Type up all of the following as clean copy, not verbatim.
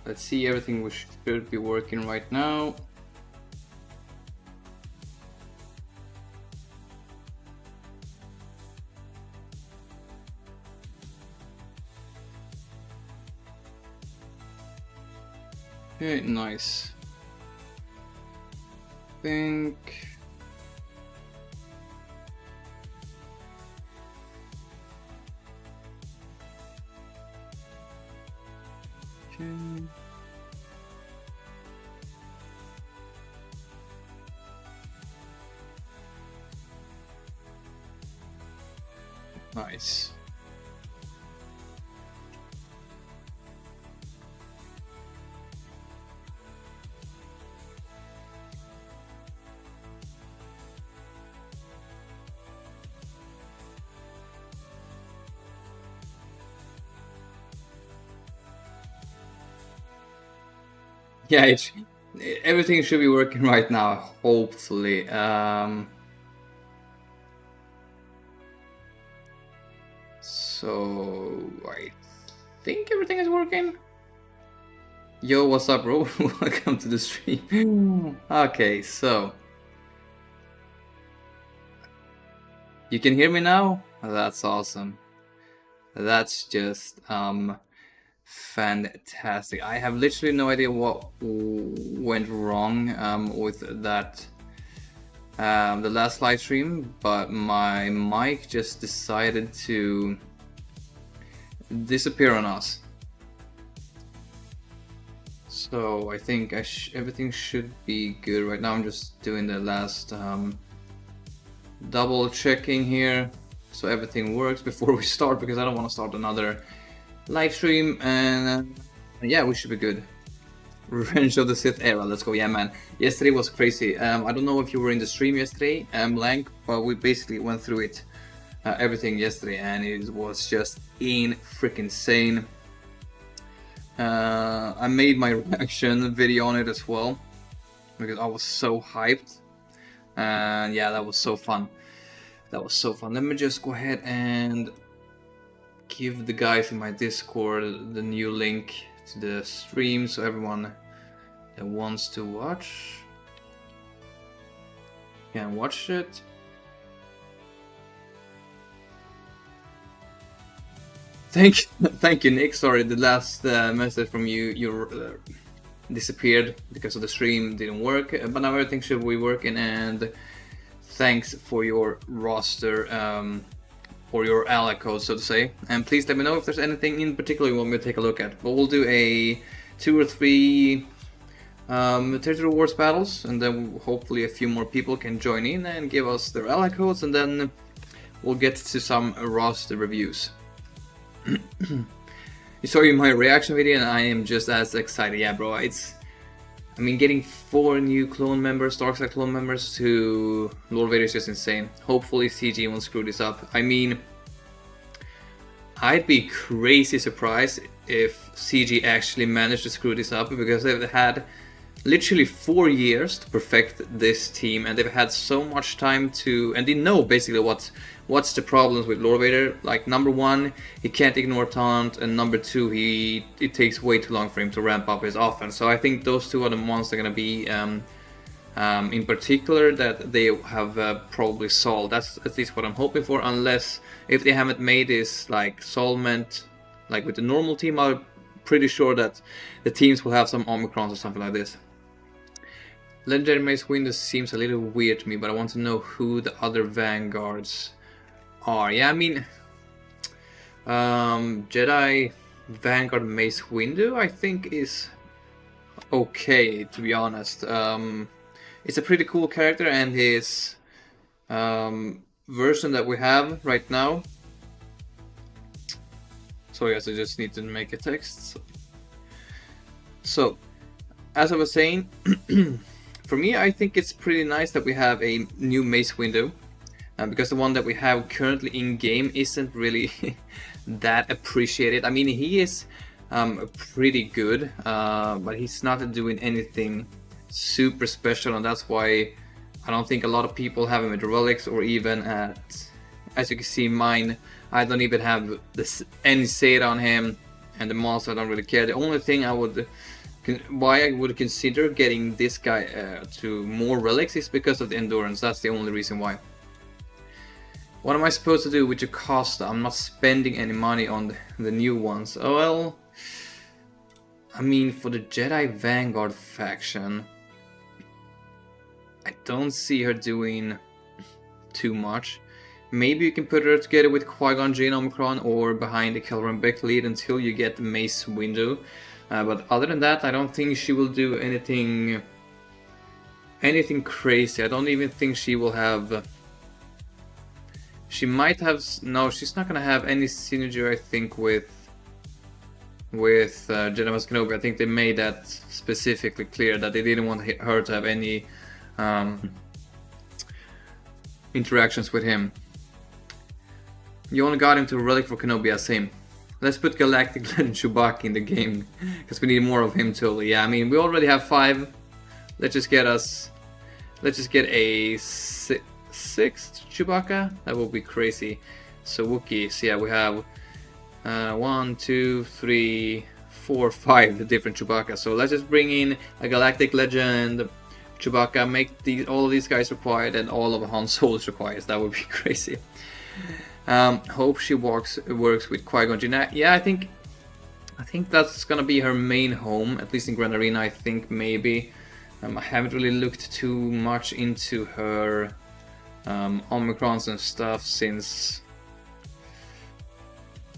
Let's see, everything should be working right now. Okay, nice. Think. Okay. Nice. Yeah, everything should be working right now, hopefully. So I think everything is working. Yo, what's up, bro? Welcome to the stream. Okay, so you can hear me now? That's awesome. That's just fantastic. I have literally no idea what went wrong with that the last live stream, but my mic just decided to disappear on us. So I think everything should be good right now. I'm just doing the last double checking here so everything works before we start, because I don't want to start another live stream. And yeah, we should be good. Revenge of the Sith era, let's go. Yeah, man, yesterday was crazy. I don't know if you were in the stream yesterday, Blank, but we basically went through it, everything yesterday, and it was just freaking insane. I made my reaction video on it as well, because I was so hyped, and yeah, that was so fun. That was so fun. Let me just go ahead and give the guys in my Discord the new link to the stream, so everyone that wants to watch can watch it. Thank you, Nick. Sorry, the last message from you disappeared because of the stream didn't work, but now everything should be working. And thanks for your roster or your ally code, so to say. And please let me know if there's anything in particular you want me to take a look at. But we'll do a 2 or 3 territory wars battles, and then hopefully a few more people can join in and give us their ally codes, and then we'll get to some roster reviews. You saw my reaction video, and I am just as excited. Yeah, bro, I mean, getting 4 new clone members, Darkside clone members to Lord Vader is just insane. Hopefully CG won't screw this up. I mean, I'd be crazy surprised if CG actually managed to screw this up, because they've had literally 4 years to perfect this team, and they've had so much time to, and they know basically what's the problems with Lord Vader. Like, number 1, he can't ignore taunt, and number 2, it takes way too long for him to ramp up his offense. So I think those 2 are the ones that are going to be in particular that they have probably solved. That's at least what I'm hoping for, unless if they haven't made this like solvent like with the normal team, I'm pretty sure that the teams will have some Omicrons or something like this. Legendary Mace Windu seems a little weird to me, but I want to know who the other Vanguards are. Yeah, I mean, Jedi Vanguard Mace Windu, I think, is okay, to be honest. It's a pretty cool character, and his version that we have right now. So yes, I just need to make a text. So, as I was saying, for me, I think it's pretty nice that we have a new Mace Windu, because the one that we have currently in game isn't really that appreciated. I mean, he is pretty good, but he's not doing anything super special, and that's why I don't think a lot of people have him at relics, or even at, as you can see, mine. I don't even have any Zeta on him, and the monster I don't really care. The only thing I would why I would consider getting this guy to more relics is because of the endurance. That's the only reason why. What am I supposed to do with Jocasta? I'm not spending any money on the new ones. Oh well, I mean, for the Jedi Vanguard faction, I don't see her doing too much. Maybe you can put her together with Qui-Gon Jinn Omicron or behind the Kelvin Beck lead until you get the Mace window. But other than that, I don't think she will do anything crazy. I don't even think she will have... She might have... No, she's not gonna have any synergy, I think, with Jedi Master Kenobi. I think they made that specifically clear that they didn't want her to have any interactions with him. You only got him to Relic for Kenobi, same. Let's put Galactic Legend Chewbacca in the game, because we need more of him totally. Yeah, I mean, we already have 5. Let's just get a 6th Chewbacca. That would be crazy. So Wookiees, yeah, we have 1, 2, 3, 4, 5 different Chewbacca. So let's just bring in a Galactic Legend Chewbacca, make all of these guys required, and all of Han Solo's required. That would be crazy. Hope she works with Qui-Gon Jinn. Yeah, I think that's gonna be her main home, at least in Grand Arena. I think maybe. I haven't really looked too much into her Omicrons and stuff since.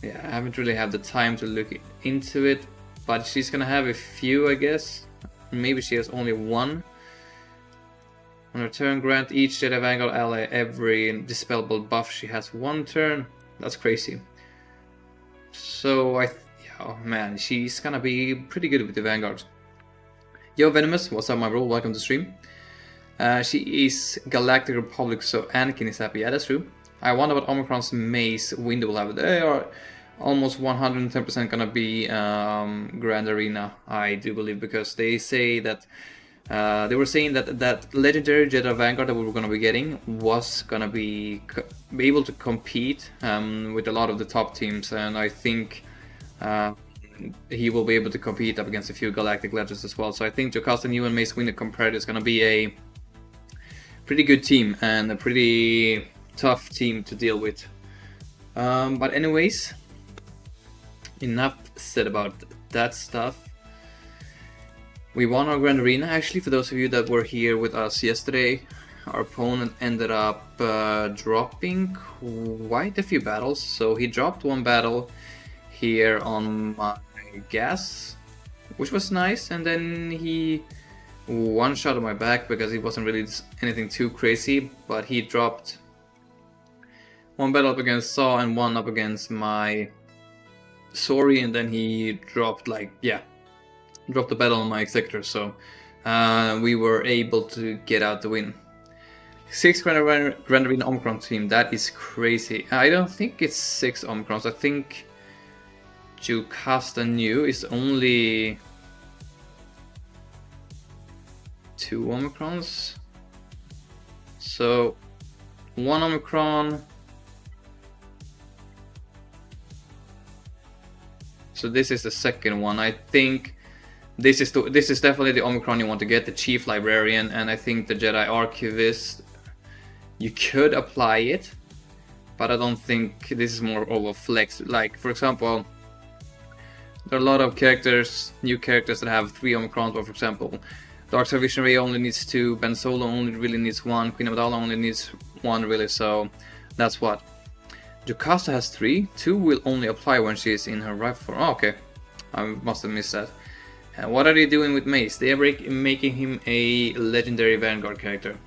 Yeah, I haven't really had the time to look into it, but she's gonna have a few, I guess. Maybe she has only one. On her turn, grant each Jedi Vanguard ally every dispellable buff she has 1 turn. That's crazy. So oh man, she's gonna be pretty good with the Vanguard. Yo Venomous, what's up my bro? Welcome to stream. She is Galactic Republic, so Anakin is happy. Yeah, that's true. I wonder what Omicron's Mace window will have. They are almost 110% gonna be Grand Arena, I do believe, because they say that they were saying that legendary Jedi Vanguard that we were going to be getting was going to be able to compete with a lot of the top teams, and I think he will be able to compete up against a few Galactic Legends as well. So I think Jocasta New and Mace Windu compared is going to be a pretty good team and a pretty tough team to deal with. But anyways, enough said about that stuff. We won our Grand Arena. Actually, for those of you that were here with us yesterday, our opponent ended up dropping quite a few battles. So he dropped 1 battle here on my gas, which was nice, and then he one-shot on my back because it wasn't really anything too crazy, but he dropped 1 battle up against Saw and 1 up against my Sori, and then he dropped dropped the battle on my Executor, so we were able to get out the win. 6 Grand Arena Omicron team, that is crazy. I don't think it's 6 Omicrons, I think Jocasta New is only 2 Omicrons. So 1 Omicron. So this is the second one. I think this is definitely the Omicron you want to get, the Chief Librarian, and I think the Jedi Archivist. You could apply it, but I don't think this is more of a flex. Like, for example, there are a lot of characters, new characters that have 3 Omicrons, but for example, Darkseid Visionary only needs 2, Ben Solo only really needs 1, Queen Amidala only needs 1 really, so that's what. Jocasta has 3, 2 will only apply when she is in her rifle form. Oh, okay, I must have missed that. And what are they doing with Mace? They are making him a legendary Vanguard character.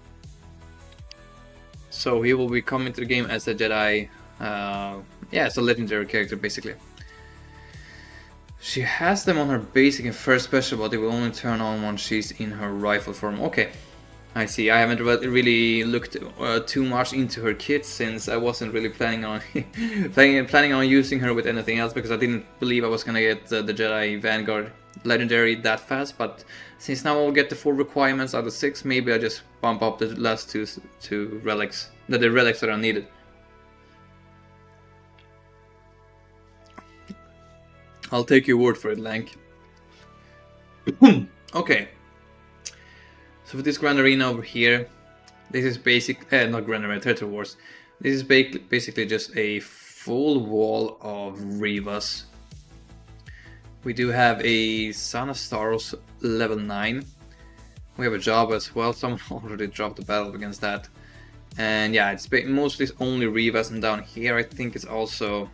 So he will be coming to the game as a Jedi, yeah, as a legendary character basically. She has them on her basic and first special, but they will only turn on when she's in her rifle form. Okay, I see. I haven't really looked too much into her kit since I wasn't really planning on planning on using her with anything else, because I didn't believe I was gonna get the Jedi Vanguard legendary that fast. But since now I'll get the 4 requirements out of 6, maybe I just bump up the last two relics, the relics that are needed. I'll take your word for it, Lank. Okay. So for this Grand Arena over here, this is not Grand Arena, Territory Wars. This is basically just a full wall of Rivas. We do have a Son of Stars level 9. We have a job as well, someone already dropped the battle against that. And yeah, it's mostly only Rivas, and down here I think it's also...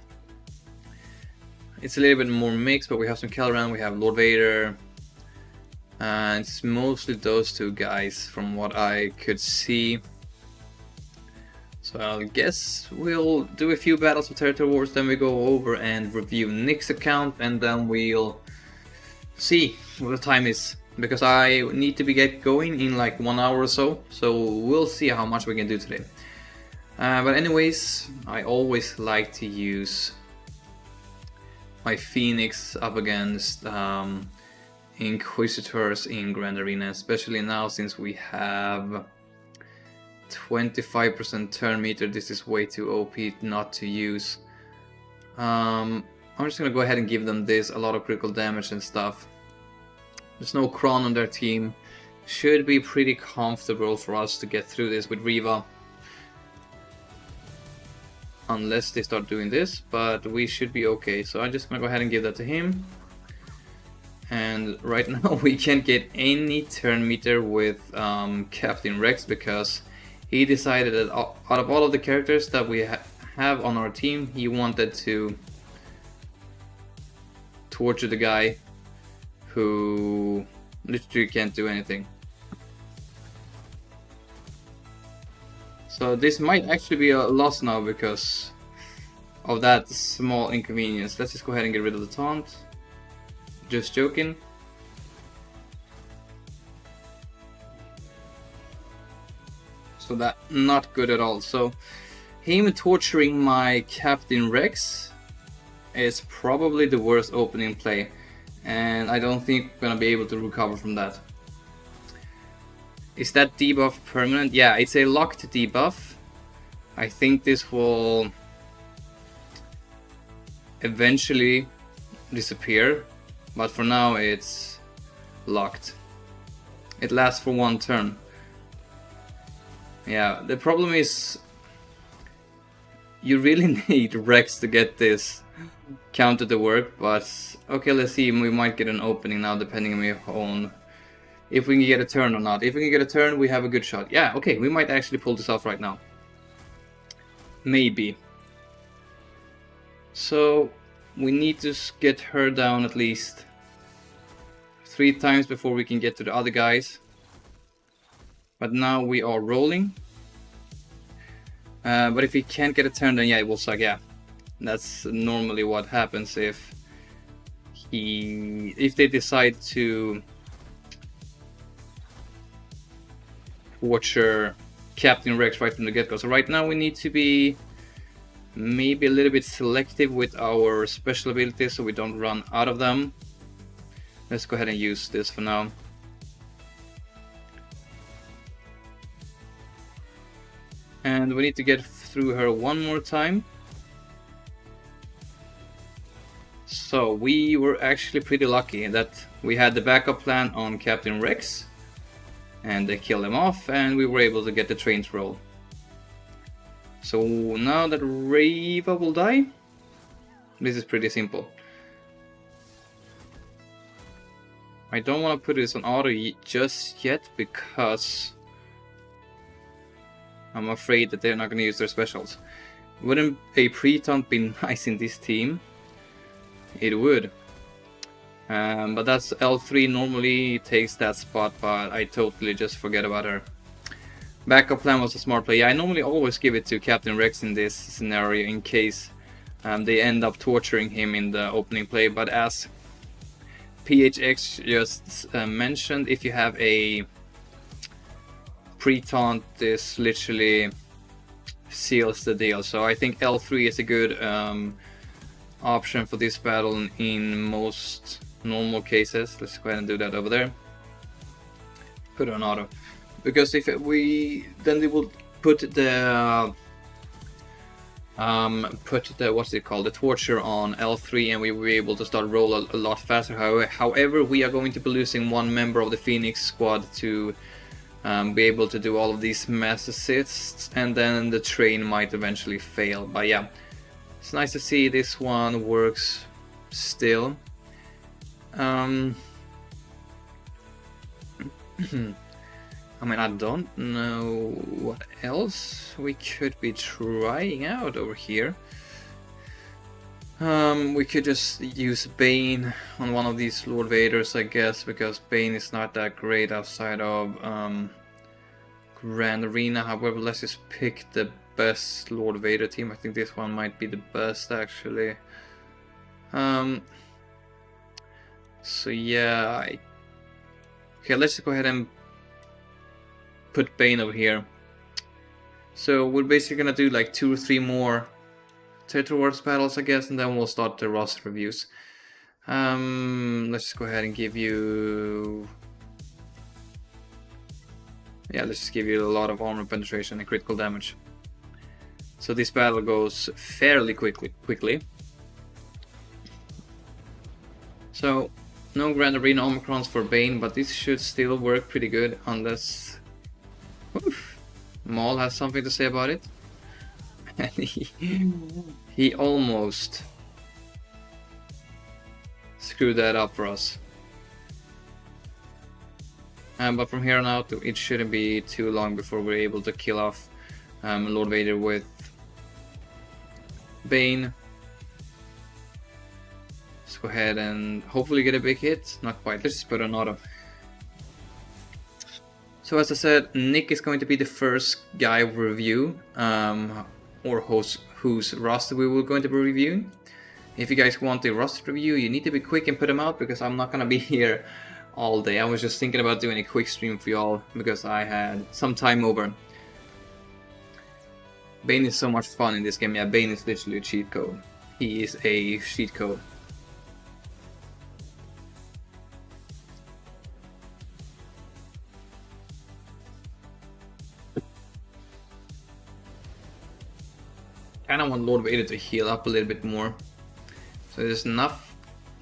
It's a little bit more mixed, but we have some Kelran, we have Lord Vader. And it's mostly those two guys from what I could see. So I guess we'll do a few battles of Territory Wars, then we go over and review Nick's account, and then we'll see what the time is. Because I need to get going in like 1 hour or so, so we'll see how much we can do today. But anyways, I always like to use my Phoenix up against Inquisitors in Grand Arena, especially now since we have 25% turn meter. This is way too OP not to use. I'm just gonna go ahead and give them this, a lot of critical damage and stuff. There's no Kron on their team. Should be pretty comfortable for us to get through this with Riva. Unless they start doing this, but we should be okay. So I'm just gonna go ahead and give that to him. And right now we can't get any turn meter with Captain Rex because he decided that out of all of the characters that we have on our team, he wanted to torture the guy who literally can't do anything. So this might actually be a loss now because of that small inconvenience. Let's just go ahead and get rid of the taunt. Just joking. So that, not good at all. So him torturing my Captain Rex is probably the worst opening play, and I don't think we're gonna be able to recover from that. Is that debuff permanent? Yeah, it's a locked debuff. I think this will eventually disappear, but for now it's locked. It lasts for 1 turn. Yeah, the problem is you really need Rex to get this counter to work, but okay, let's see, we might get an opening now depending on if we can get a turn or not. If we can get a turn, we have a good shot. Yeah, okay, we might actually pull this off right now. Maybe. So we need to get her down at least 3 times before we can get to the other guys. But now we are rolling. But if we can't get a turn, then yeah, it will suck. Yeah, that's normally what happens if they decide to torture Captain Rex right from the get-go. So right now we need to be maybe a little bit selective with our special abilities so we don't run out of them. Let's go ahead and use this for now. And we need to get through her 1 more time. So we were actually pretty lucky that we had the backup plan on Captain Rex, and they killed him off, and we were able to get the trains roll. So now that Riva will die, this is pretty simple. I don't want to put this on auto just yet because I'm afraid that they're not going to use their specials. Wouldn't a pre-taunt be nice in this team? It would. But that's L3 normally takes that spot, but I totally just forget about her. Backup plan was a smart play. Yeah, I normally always give it to Captain Rex in this scenario in case they end up torturing him in the opening play, but as PHX just mentioned, if you have a pre-taunt, this literally seals the deal. So I think L3 is a good option for this battle in most normal cases. Let's go ahead and do that over there. Put it on auto. Because if then they will put the put the, what's it called, the torture on L3, and we will be able to start roll a lot faster. However, we are going to be losing one member of the Phoenix squad to be able to do all of these mass assists, and then the train might eventually fail. But yeah, it's nice to see this one works still. I mean, I don't know what else we could be trying out over here. We could just use Bane on one of these Lord Vaders, I guess, because Bane is not that great outside of Grand Arena. However, let's just pick the best Lord Vader team. I think this one might be the best, actually. So yeah, okay, let's just go ahead and put Bane over here. So we're basically gonna do like 2 or 3 more Territory Wars battles, I guess, and then we'll start the roster reviews. Let's just go ahead and give you... yeah, let's just give you a lot of armor penetration and critical damage. So this battle goes fairly quickly. So no Grand Arena Omicrons for Bane, but this should still work pretty good unless... oof, Maul has something to say about it. And he almost screwed that up for us. But from here on out, it shouldn't be too long before we're able to kill off Lord Vader with Bane. Let's go ahead and hopefully get a big hit. Not quite. Let's just put an auto. So as I said, Nick is going to be the first guy we review, or whose roster we were going to be reviewing. If you guys want the roster review, you need to be quick and put them out, because I'm not going to be here all day. I was just thinking about doing a quick stream for y'all because I had some time over. Bane is so much fun in this game. Yeah, Bane is literally a cheat code. He is a cheat code. Kind of want Lord Vader to heal up a little bit more. So there's enough.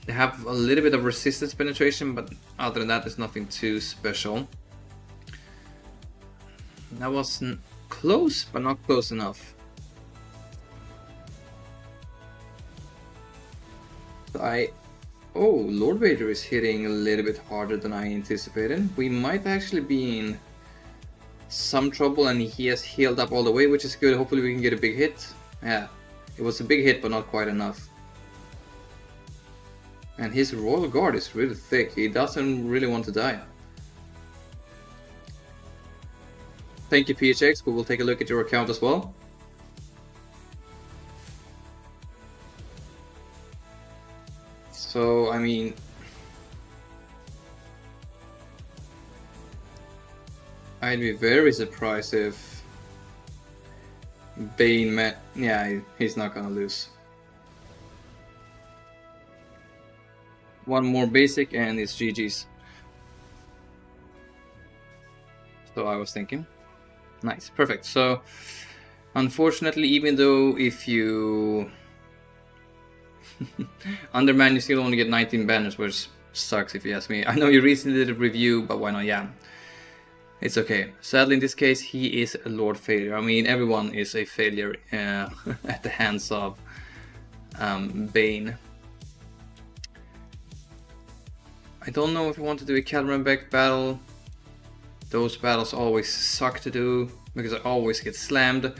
They have a little bit of resistance penetration, but other than that, there's nothing too special. That was close, but not close enough. Oh, Lord Vader is hitting a little bit harder than I anticipated. We might actually be in some trouble, and he has healed up all the way, which is good. Hopefully we can get a big hit. Yeah, it was a big hit, but not quite enough. And his Royal Guard is really thick. He doesn't really want to die. Thank you, PHX. We will take a look at your account as well. So, I mean... I'd be very surprised if Bane met... yeah, he's not gonna lose. One more basic and it's GG's. So I was thinking. Nice, perfect. So, unfortunately, even though if you... Underman, you still only get 19 banners, which sucks if you ask me. I know you recently did a review, but why not? Yeah. It's okay. Sadly, in this case, he is a Lord failure. I mean, everyone is a failure at the hands of Bane. I don't know if you want to do a Calrenbeck battle. Those battles always suck to do because I always get slammed.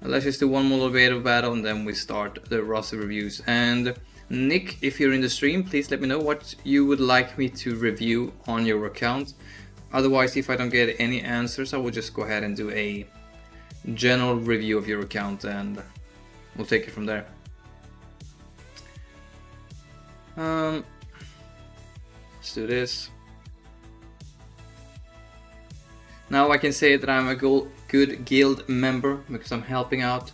Let's just do one more Lord Vader battle and then we start the roster reviews. And Nick, if you're in the stream, please let me know what you would like me to review on your account. Otherwise, if I don't get any answers, I will just go ahead and do a general review of your account and we'll take it from there. Let's do this. Now I can say that I'm a good guild member because I'm helping out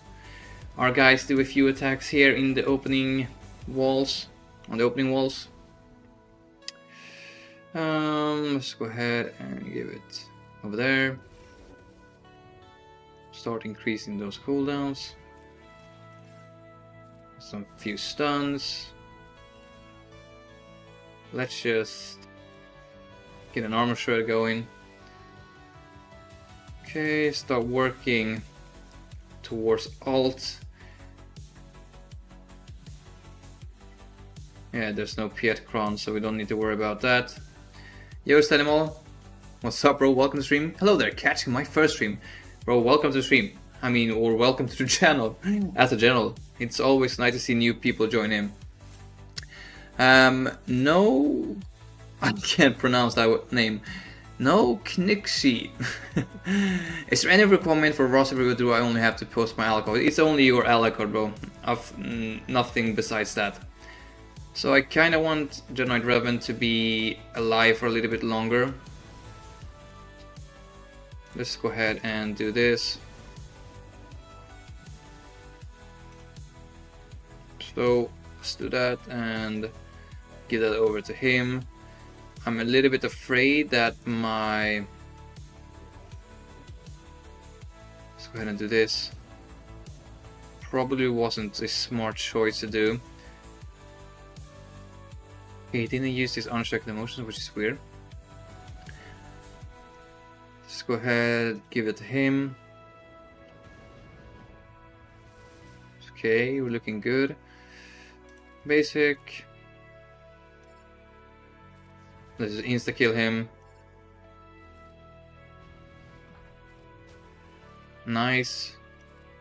our guys do a few attacks here in the opening walls, on the opening walls. Let's go ahead and give it over there. Start increasing those cooldowns. some few stuns. Let's just get an armor shred going. Okay, start working towards alt. Yeah, there's no Piet Kron, so we don't need to worry about that. Yo, Stanimal. What's up, bro? Welcome to the stream. Hello there, catching my first stream. Bro, welcome to the stream. I mean, or welcome to the channel as a general. It's always nice to see new people join in. No, I can't pronounce that name. No Knixi. Is there any requirement for roster review? Do I only have to post my ally code? It's only your ally code, bro. Nothing besides that. So I kind of want Genoid Revan to be alive for a little bit longer. Let's go ahead and do this. So let's do that and give that over to him. I'm a little bit afraid that my... Let's go ahead and do this. Probably wasn't a smart choice to do. Okay, he didn't use his unchecked emotions, which is weird. Let's go ahead, give it to him. Okay, we're looking good. Basic. Let's just insta-kill him. Nice.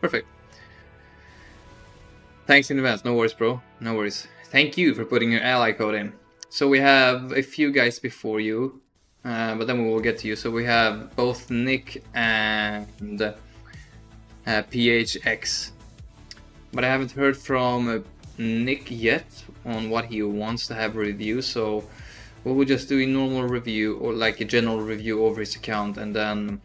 Perfect. Thanks in advance. No worries, bro. No worries. Thank you for putting your ally code in. So we have a few guys before you, but then we will get to you. So we have both Nick and PHX. But I haven't heard from Nick yet on what he wants to have a review. So we will just do a normal review or like a general review over his account, and then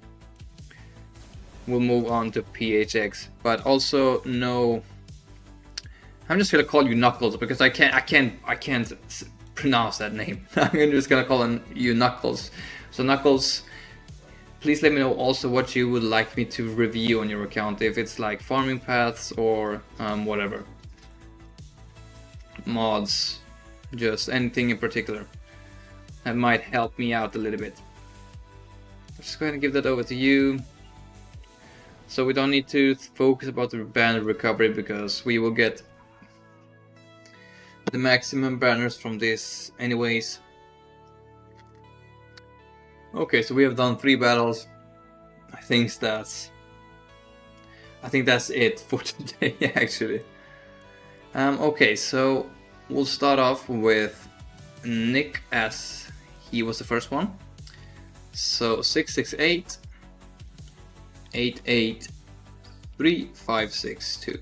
we'll move on to PHX. But also no, I'm just gonna call you Knuckles because I can't pronounce that name. I'm just gonna call you Knuckles. So Knuckles, please let me know also what you would like me to review on your account, if it's like farming paths or whatever, mods, just anything in particular that might help me out a little bit. Let's go ahead and give that over to you. So we don't need to focus about the banner recovery because we will get the maximum banners from this anyways. Okay, so we have done 3 battles. I think that's it for today actually. Okay, so we'll start off with Nick as he was the first one. So 668 88 3562.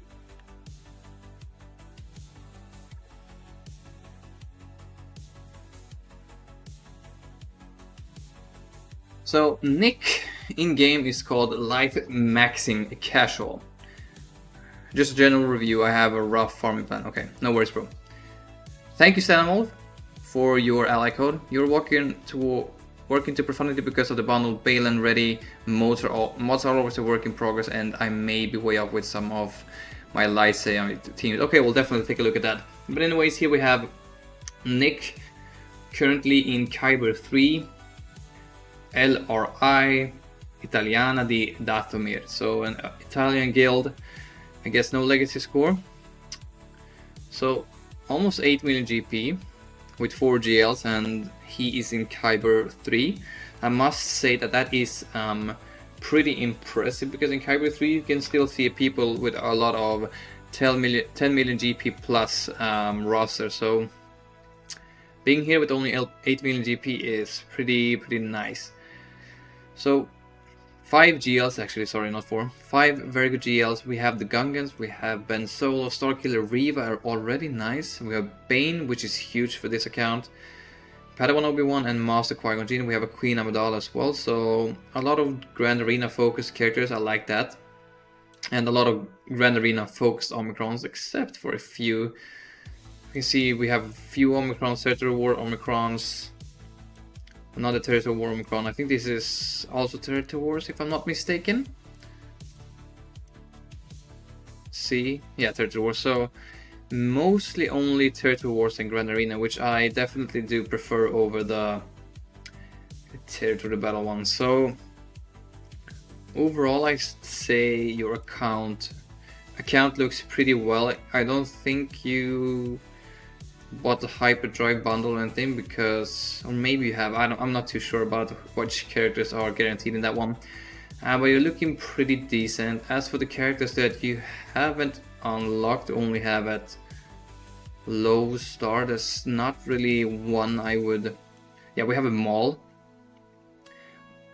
So Nick in game is called Life Maxing Casual. Just a general review. I have a rough farming plan. Okay, no worries, bro. Thank you, Stanimal, for your ally code. You're working to profundity because of the bundle Balen ready. Mods are always a work in progress, and I may be way off with some of my Lysae teams. Okay, we'll definitely take a look at that. But anyways, here we have Nick currently in Kyber 3, LRI Italiana di Dathomir. So an Italian guild, I guess no legacy score. So almost 8 million GP with 4 GLs, and he is in Kyber 3. I must say that is pretty impressive, because in Kyber 3 you can still see people with a lot of 10 million GP plus roster. So being here with only 8 million GP is pretty nice. So 5 GLs, actually, sorry, not 4. 5 very good GLs. We have the Gungans, we have Ben Solo, Starkiller, Reva are already nice. We have Bane, which is huge for this account. Padawan Obi-Wan and Master Qui-Gon Jinn. We have a Queen Amidala as well. So a lot of Grand Arena focused characters, I like that. And a lot of Grand Arena focused Omicrons, except for a few. You can see we have a few Omicrons, Territory War Omicrons. Another Territory War Omicron. I think this is also Territory Wars, if I'm not mistaken. See? Yeah, Territory War. So mostly only Territory Wars and Grand Arena, which I definitely do prefer over the Territory Battle one. So overall, I say your account looks pretty well. I don't think you bought the Hyperdrive bundle or anything, because, or maybe you have, I'm not too sure about which characters are guaranteed in that one. But you're looking pretty decent. As for the characters that you haven't unlocked, only have at low star, there's not really one I would... Yeah, we have a Maul.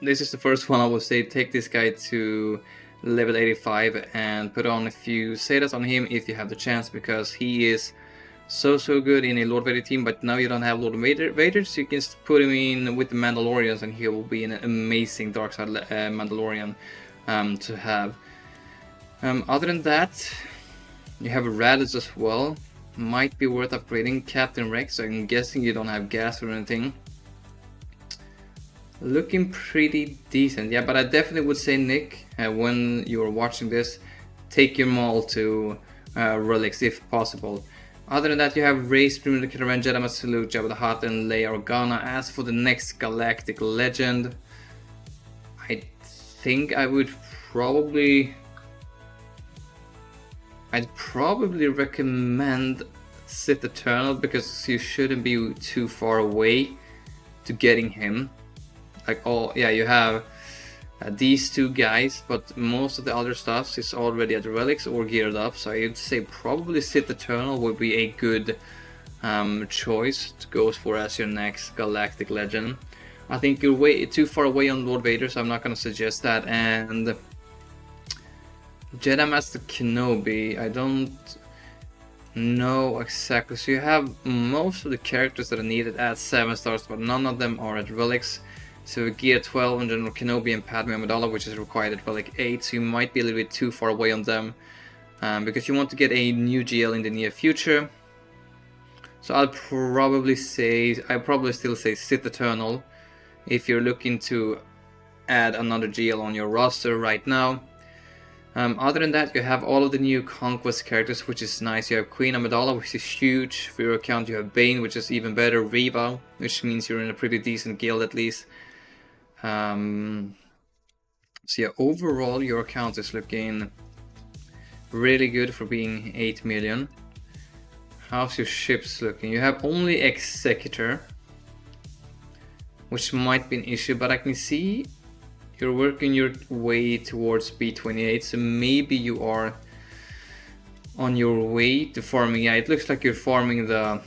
This is the first one I would say take this guy to level 85 and put on a few Zetas on him if you have the chance, because he is so good in a Lord Vader team. But now you don't have Lord Vader, so you can just put him in with the Mandalorians and he will be an amazing dark side Mandalorian to have. Other than that, you have Raditz as well. Might be worth upgrading. Captain Rex, I'm guessing you don't have gas or anything. Looking pretty decent, yeah, but I definitely would say, Nick, when you're watching this, take your Maul to Relics if possible. Other than that, you have Rey, Supreme Killer, Jedi Master Luke, Jabba the Hutt, and Leia Organa. As for the next Galactic Legend, I think I would probably... I'd probably recommend Sith Eternal, because you shouldn't be too far away to getting him. Like, oh yeah, you have these two guys, but most of the other stuff is already at Relics or geared up, so I'd say probably Sith Eternal would be a good choice to go for as your next Galactic Legend. I think you're way too far away on Lord Vader, so I'm not going to suggest that. And Jedi Master Kenobi, I don't know exactly. So you have most of the characters that are needed at 7 stars, but none of them are at Relics. So Gear 12 and General Kenobi and Padme Amidala, which is required at Relic 8, so you might be a little bit too far away on them, because you want to get a new GL in the near future. So I'd probably still say Sith Eternal if you're looking to add another GL on your roster right now. Other than that, you have all of the new Conquest characters, which is nice. You have Queen Amidala, which is huge for your account. You have Bane, which is even better. Reva, which means you're in a pretty decent guild at least. So yeah, overall your account is looking really good for being 8 million. How's your ships looking? You have only Executor, which might be an issue, but I can see you're working your way towards B28, so maybe you are on your way to farming. Yeah, it looks like you're farming the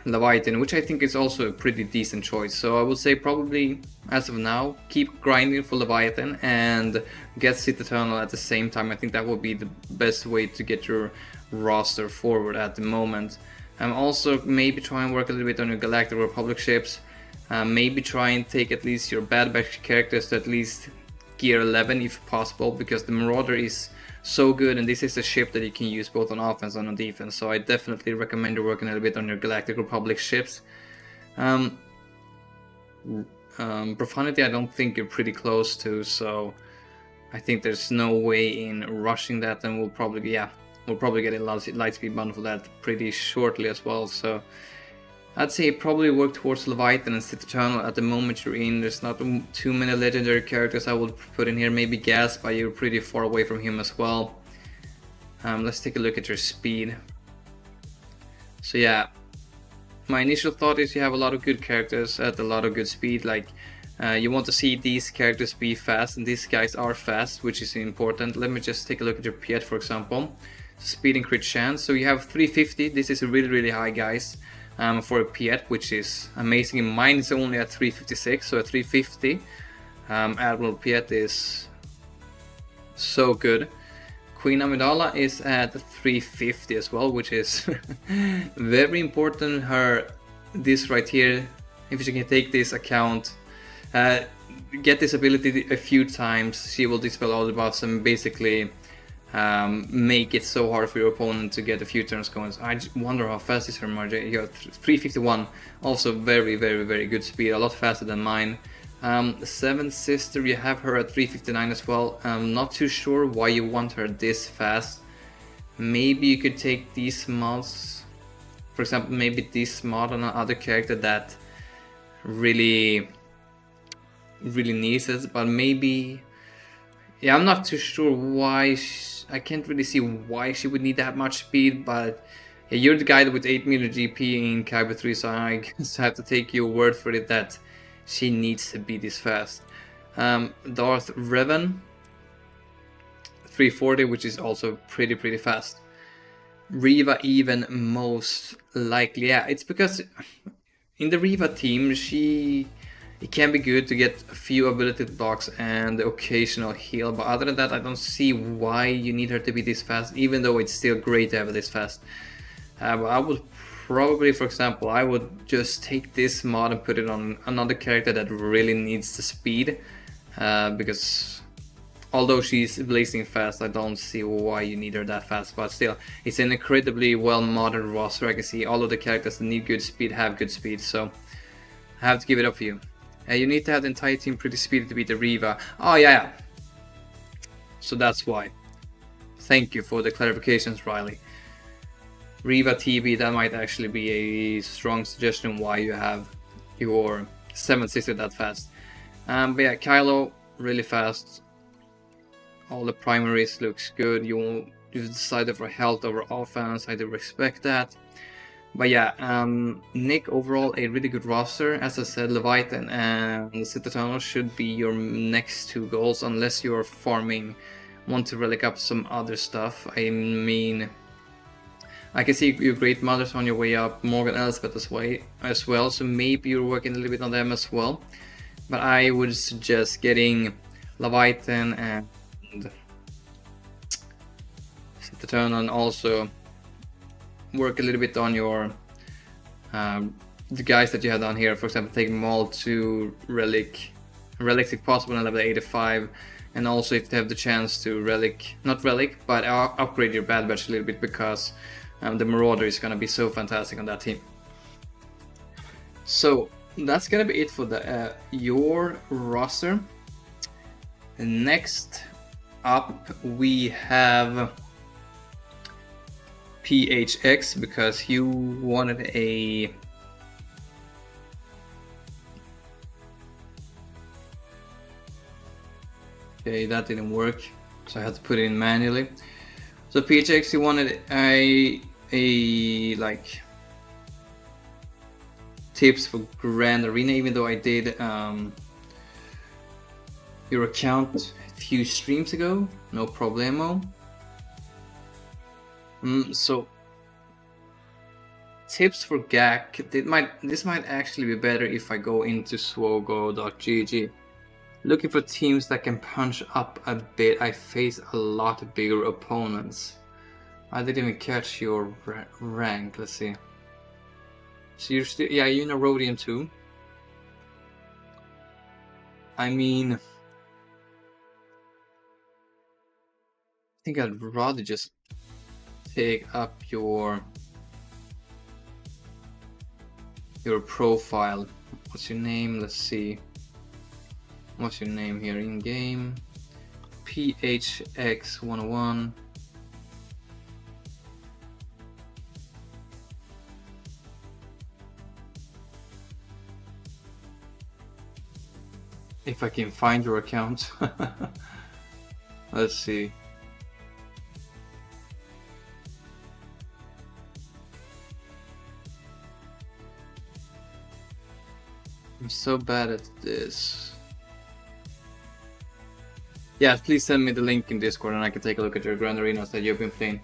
Leviathan, which I think is also a pretty decent choice. So I would say probably, as of now, keep grinding for Leviathan and get Sith Eternal at the same time. I think that would be the best way to get your roster forward at the moment. Also, maybe try and work a little bit on your Galactic Republic ships. Maybe try and take at least your Bad Batch characters to at least Gear 11 if possible, because the Marauder is so good, and this is a ship that you can use both on offense and on defense. So I definitely recommend you working a little bit on your Galactic Republic ships. Profanity, I don't think you're pretty close to, so I think there's no way in rushing that, and we'll probably get a Lightspeed bundle for that pretty shortly as well. So I'd say probably work towards Leviathan and Sith Eternal at the moment you're in. There's not too many legendary characters I would put in here. Maybe Gas, but you're pretty far away from him as well. Let's take a look at your speed. So yeah, my initial thought is you have a lot of good characters at a lot of good speed. Like you want to see these characters be fast, and these guys are fast, which is important. Let me just take a look at your Piet, for example. Speed and crit chance. So you have 350. This is really high, guys. For a Piet, which is amazing. Mine is only at 356, so at 350 Admiral Piet is so good. Queen Amidala is at 350 as well, which is very important. This right here, if you can take this account, get this ability a few times, she will dispel all the buffs and basically make it so hard for your opponent to get a few turns going. So I just wonder how fast is her margin. You have 351, also very good speed, a lot faster than mine. Seventh Sister, you have her at 359 as well. I'm not too sure why you want her this fast. maybe you could take these mods, for example, maybe this mod on another character that really needs it, but maybe, yeah, I'm not too sure why. I can't really see why she would need that much speed, but yeah, you're the guy with 8 million GP in Kyber 3, so I guess I have to take your word for it that she needs to be this fast. Darth Revan, 340, which is also pretty fast. Riva even most likely, yeah, it's because in the Riva team, it can be good to get a few ability blocks and the occasional heal, but other than that, I don't see why you need her to be this fast, even though it's still great to have it this fast. But I would probably, for example, I would just take this mod and put it on another character that really needs the speed, because although she's blazing fast, I don't see why you need her that fast, but still, it's an incredibly well modded roster. I can see all of the characters that need good speed have good speed, so I have to give it up for you. You need to have the entire team pretty speedy to beat the Riva. Oh yeah. So that's why. Thank you for the clarifications, Riley. Riva TB, that might actually be a strong suggestion why you have your 760 that fast. But yeah, Kylo, really fast. All the primaries looks good. You decided for health over offense. I do respect that. But yeah, Nick, overall a really good roster. As I said, Leviathan and Sith Eternal should be your next two goals, unless you're farming, want to relic up some other stuff. I mean, I can see your Great Mothers on your way up, Morgan Elspeth as well, so maybe you're working a little bit on them as well. But I would suggest getting Leviathan and Sith Eternal, and also work a little bit on your the guys that you have down here. For example, take Maul to relics if possible in level 85, and also if they have the chance to upgrade your Bad Batch a little bit, because the Marauder is gonna be so fantastic on that team. So that's gonna be it for the your roster. Next up we have PHX, because you wanted a okay, that didn't work, so I had to put it in manually. So PHX, you wanted a like tips for Grand Arena, even though I did your account a few streams ago, no problemo. So tips for GAC, this might actually be better if I go into SWGoH.gg. Looking for teams that can punch up a bit. I face a lot bigger opponents. I didn't even catch your rank. Let's see. So you're still, yeah, you're in a Rhodium too. I mean, I think I'd rather just take up your profile. What's your name? Let's see. What's your name here in game? PHX101. If I can find your account. Let's see. I'm so bad at this. Yeah, please send me the link in Discord and I can take a look at your Grand Arenas that you've been playing.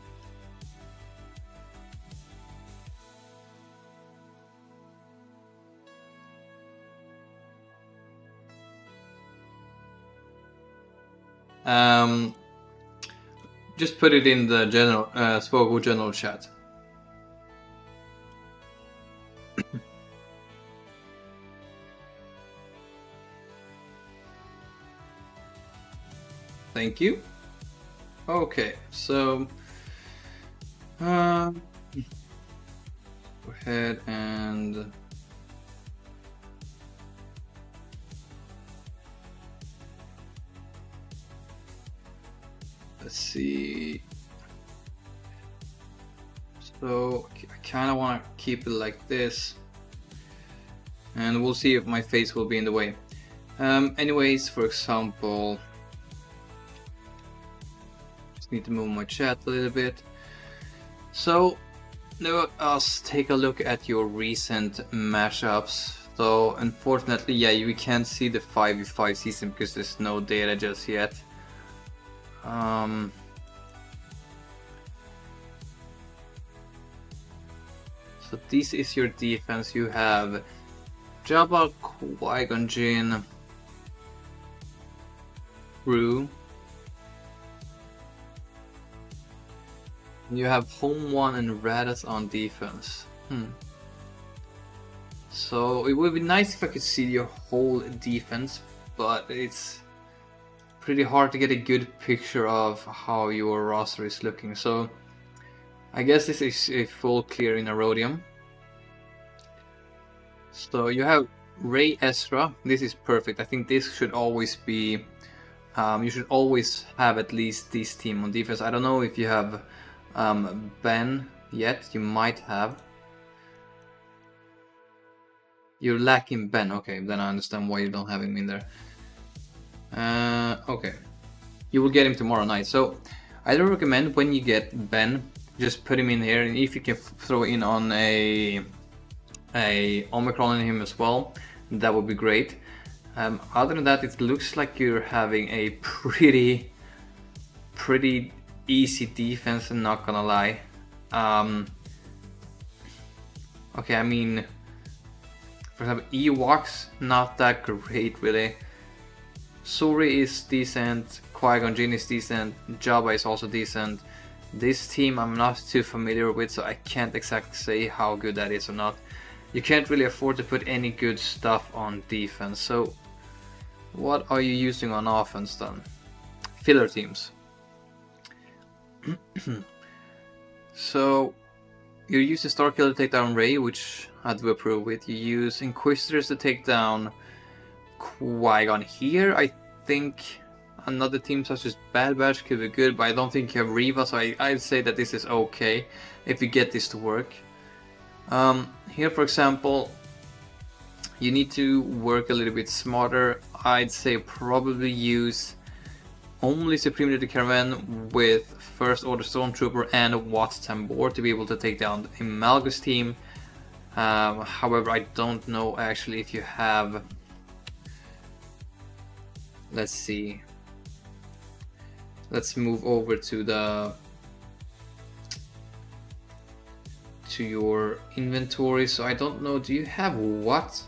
Just put it in the general SWGoH general chat. Thank you. Okay, so go ahead and let's see. So I kind of want to keep it like this, and we'll see if my face will be in the way. Anyways, for example, just need to move my chat a little bit. So now let's take a look at your recent mashups. So unfortunately, yeah, we can't see the 5v5 season because there's no data just yet. So this is your defense. You have Jabba, Qui-Gon Jinn, Rue. You have Home One and Raditz on defense. So it would be nice if I could see your whole defense, but it's pretty hard to get a good picture of how your roster is looking. So I guess this is a full clear in Erodium. So you have Rey Ezra. This is perfect. I think this should always be. You should always have at least this team on defense. I don't know if you have Ben yet. You might have. You're lacking Ben. Okay, then I understand why you don't have him in there. Okay, you will get him tomorrow night. So I do recommend when you get Ben, just put him in here, and if you can throw in on a Omicron in him as well, that would be great. Other than that, it looks like you're having a pretty easy defense. I'm not gonna lie. Okay, I mean, for example, Ewoks, not that great really. Suri is decent, Qui-Gon Jinn is decent, Jabba is also decent. This team I'm not too familiar with, so I can't exactly say how good that is or not. You can't really afford to put any good stuff on defense. So what are you using on offense then? Filler teams. So you're using Starkiller to take down Rey, which I do approve with. You use Inquisitors to take down Qui-Gon here. I think another team such as Bad Batch could be good, but I don't think you have Reva, so I'd say that this is okay if you get this to work. Here, for example, you need to work a little bit smarter. I'd say probably use only Supreme Leader Caravan with First Order Stormtrooper and Watts Tambor to be able to take down a Malgus team. However, I don't know actually if you have. Let's see. Let's move over to your inventory. So I don't know, do you have what?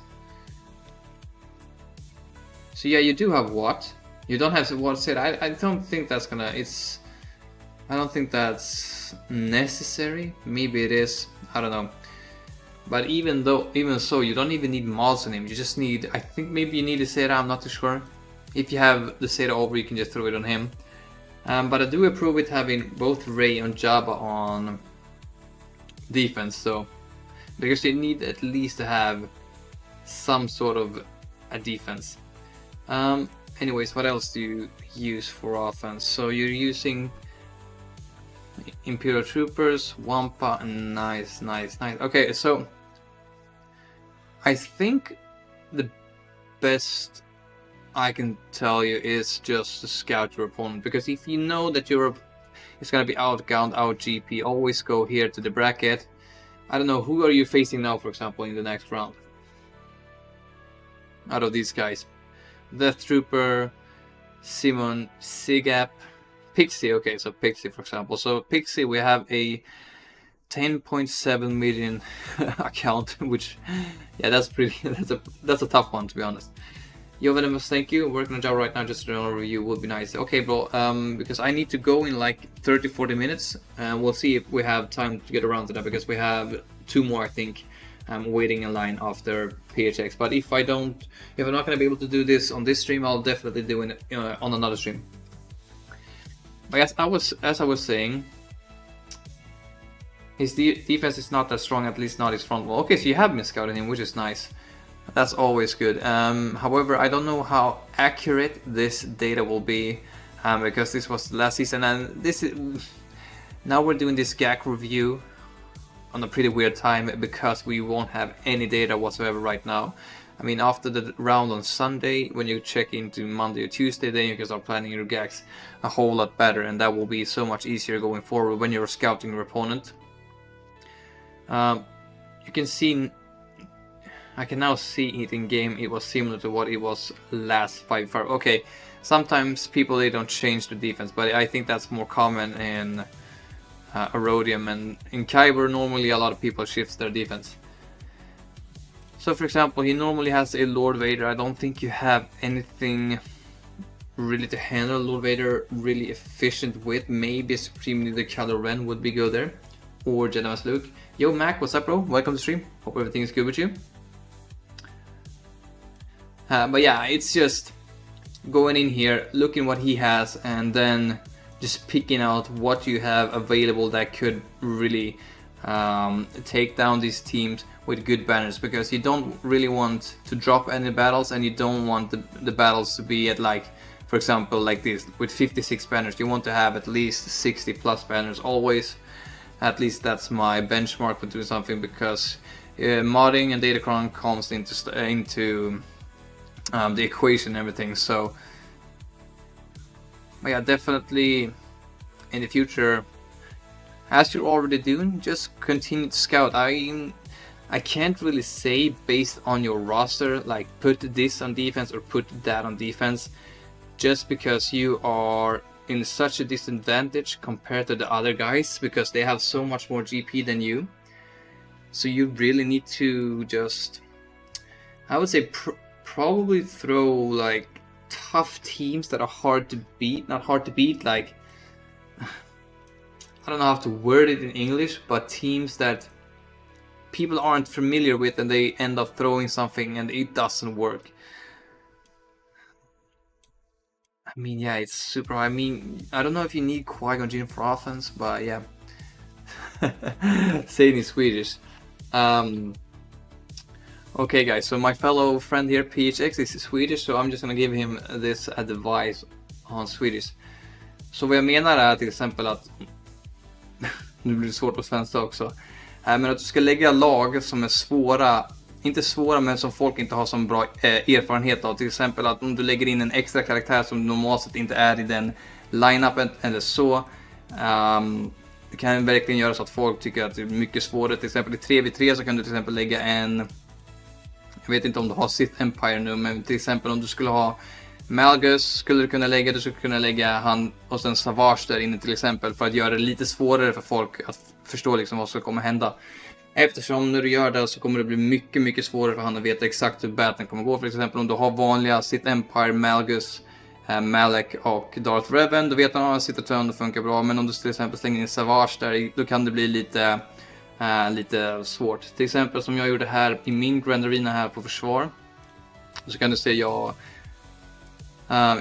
So yeah, you do have what? You don't have what said. I don't think that's gonna. I don't think that's necessary. Maybe it is. I don't know. But even so, you don't even need mods on him. You just need. I think maybe you need a Zeta. I'm not too sure. If you have the Zeta over, you can just throw it on him. But I do approve with having both Rey and Jabba on defense. So because you need at least to have some sort of a defense. Anyways, what else do you use for offense? So you're using Imperial Troopers, Wampa, and nice. Okay, so I think the best I can tell you is just to scout your opponent, because if you know that your is gonna be outgunned, out GP, always go here to the bracket. I don't know, who are you facing now, for example, in the next round? Out of these guys. Death Trooper, Simon, Sigap, Pixie. Okay, so Pixie, for example. So Pixie, we have a 10.7 million account, which, yeah, that's pretty. That's a tough one, to be honest. Yo, Venomous, thank you. Working on a job right now, just a review would be nice. Okay, bro. Because I need to go in like 30-40 minutes, and we'll see if we have time to get around to that, because we have 2 more, I think. I'm waiting in line after PHX, but if I'm not gonna be able to do this on this stream, I'll definitely do it on another stream. But as I was saying, his defense is not that strong, at least not his front wall. Okay, so you have miscouted him, which is nice. That's always good. However, I don't know how accurate this data will be, because this was last season, and this is now we're doing this GAC review. on a pretty weird time because we won't have any data whatsoever right now. I mean, after the round on Sunday, when you check into Monday or Tuesday, then you can start planning your gags a whole lot better, and that will be so much easier going forward when you're scouting your opponent. You can see, I can now see it in game, it was similar to what it was last 5-5. Okay, sometimes people, they don't change the defense, but I think that's more common in Erodium, and in Kyber normally a lot of people shift their defense. So for example, he normally has a Lord Vader. I don't think you have anything really to handle Lord Vader really efficient with. Maybe a Supreme Leader Kylo Ren would be good there, or Jedi Master Luke. Yo Mac, what's up bro? Welcome to stream. Hope everything is good with you. But yeah, it's just going in here, looking what he has, and then just picking out what you have available that could really take down these teams with good banners, because you don't really want to drop any battles, and you don't want the battles to be at, like, for example, like this with 56 banners. You want to have at least 60 plus banners always. At least that's my benchmark for doing something, because modding and datacron comes into the equation and everything. So yeah, definitely in the future, as you're already doing, just continue to scout. I can't really say based on your roster, like put this on defense or put that on defense, just because you are in such a disadvantage compared to the other guys, because they have so much more GP than you. So you really need to just, I would say, probably throw like tough teams that are hard to beat. Not hard to beat, like, I don't know how to word it in English, but teams that people aren't familiar with, and they end up throwing something and it doesn't work. I mean, yeah, it's super. I mean, I don't know if you need Qui-Gon Jinn for offense, but yeah. Saying in Swedish. Okay guys, so my fellow friend here, PHX, is Swedish, so I'm just gonna give him this advice on Swedish. Så vad jag menar är till exempel att nu blir det svårt på svenska också. Men att du ska lägga lag som är svåra, inte svåra men som folk inte har så bra erfarenhet av. Till exempel att om du lägger in en extra karaktär som normalt sett inte är i den line-upen eller så. Det kan verkligen göra så att folk tycker att det är mycket svårare. Till exempel i 3v3 så kan du till exempel lägga en, jag vet inte om du har Sith Empire nu, men till exempel om du skulle ha Malgus, skulle du kunna lägga han och sen Savage där inne till exempel, för att göra det lite svårare för folk att förstå liksom vad som kommer hända. Eftersom när du gör det så kommer det bli mycket, mycket svårare för han att veta exakt hur battlen kommer gå. För exempel om du har vanliga Sith Empire, Malgus, Malek och Darth Revan, då vet han att Sith-turn det funkar bra. Men om du till exempel slänger in Savage där, då kan det bli lite svårt. Till exempel som jag gjorde här i min Grand Arena här på försvar. Så kan du se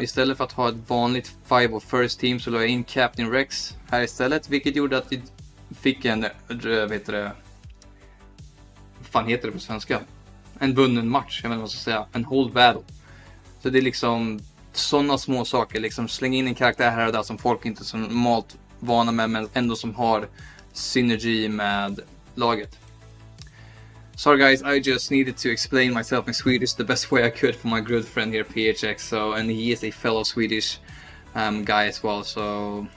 istället för att ha ett vanligt 5 och first team så la jag in Captain Rex här istället. Vilket gjorde att vi fick en, vad fan heter det på svenska? En bunden match, jag menar vad ska säga. En hold battle. Så det är liksom sådana små saker. Liksom slänga in en karaktär här och där som folk inte är så normalt vana med, men ändå som har synergy med laget. Sorry guys, I just needed to explain myself in Swedish the best way I could for my good friend here, PHX. So, and he is a fellow Swedish guy as well. So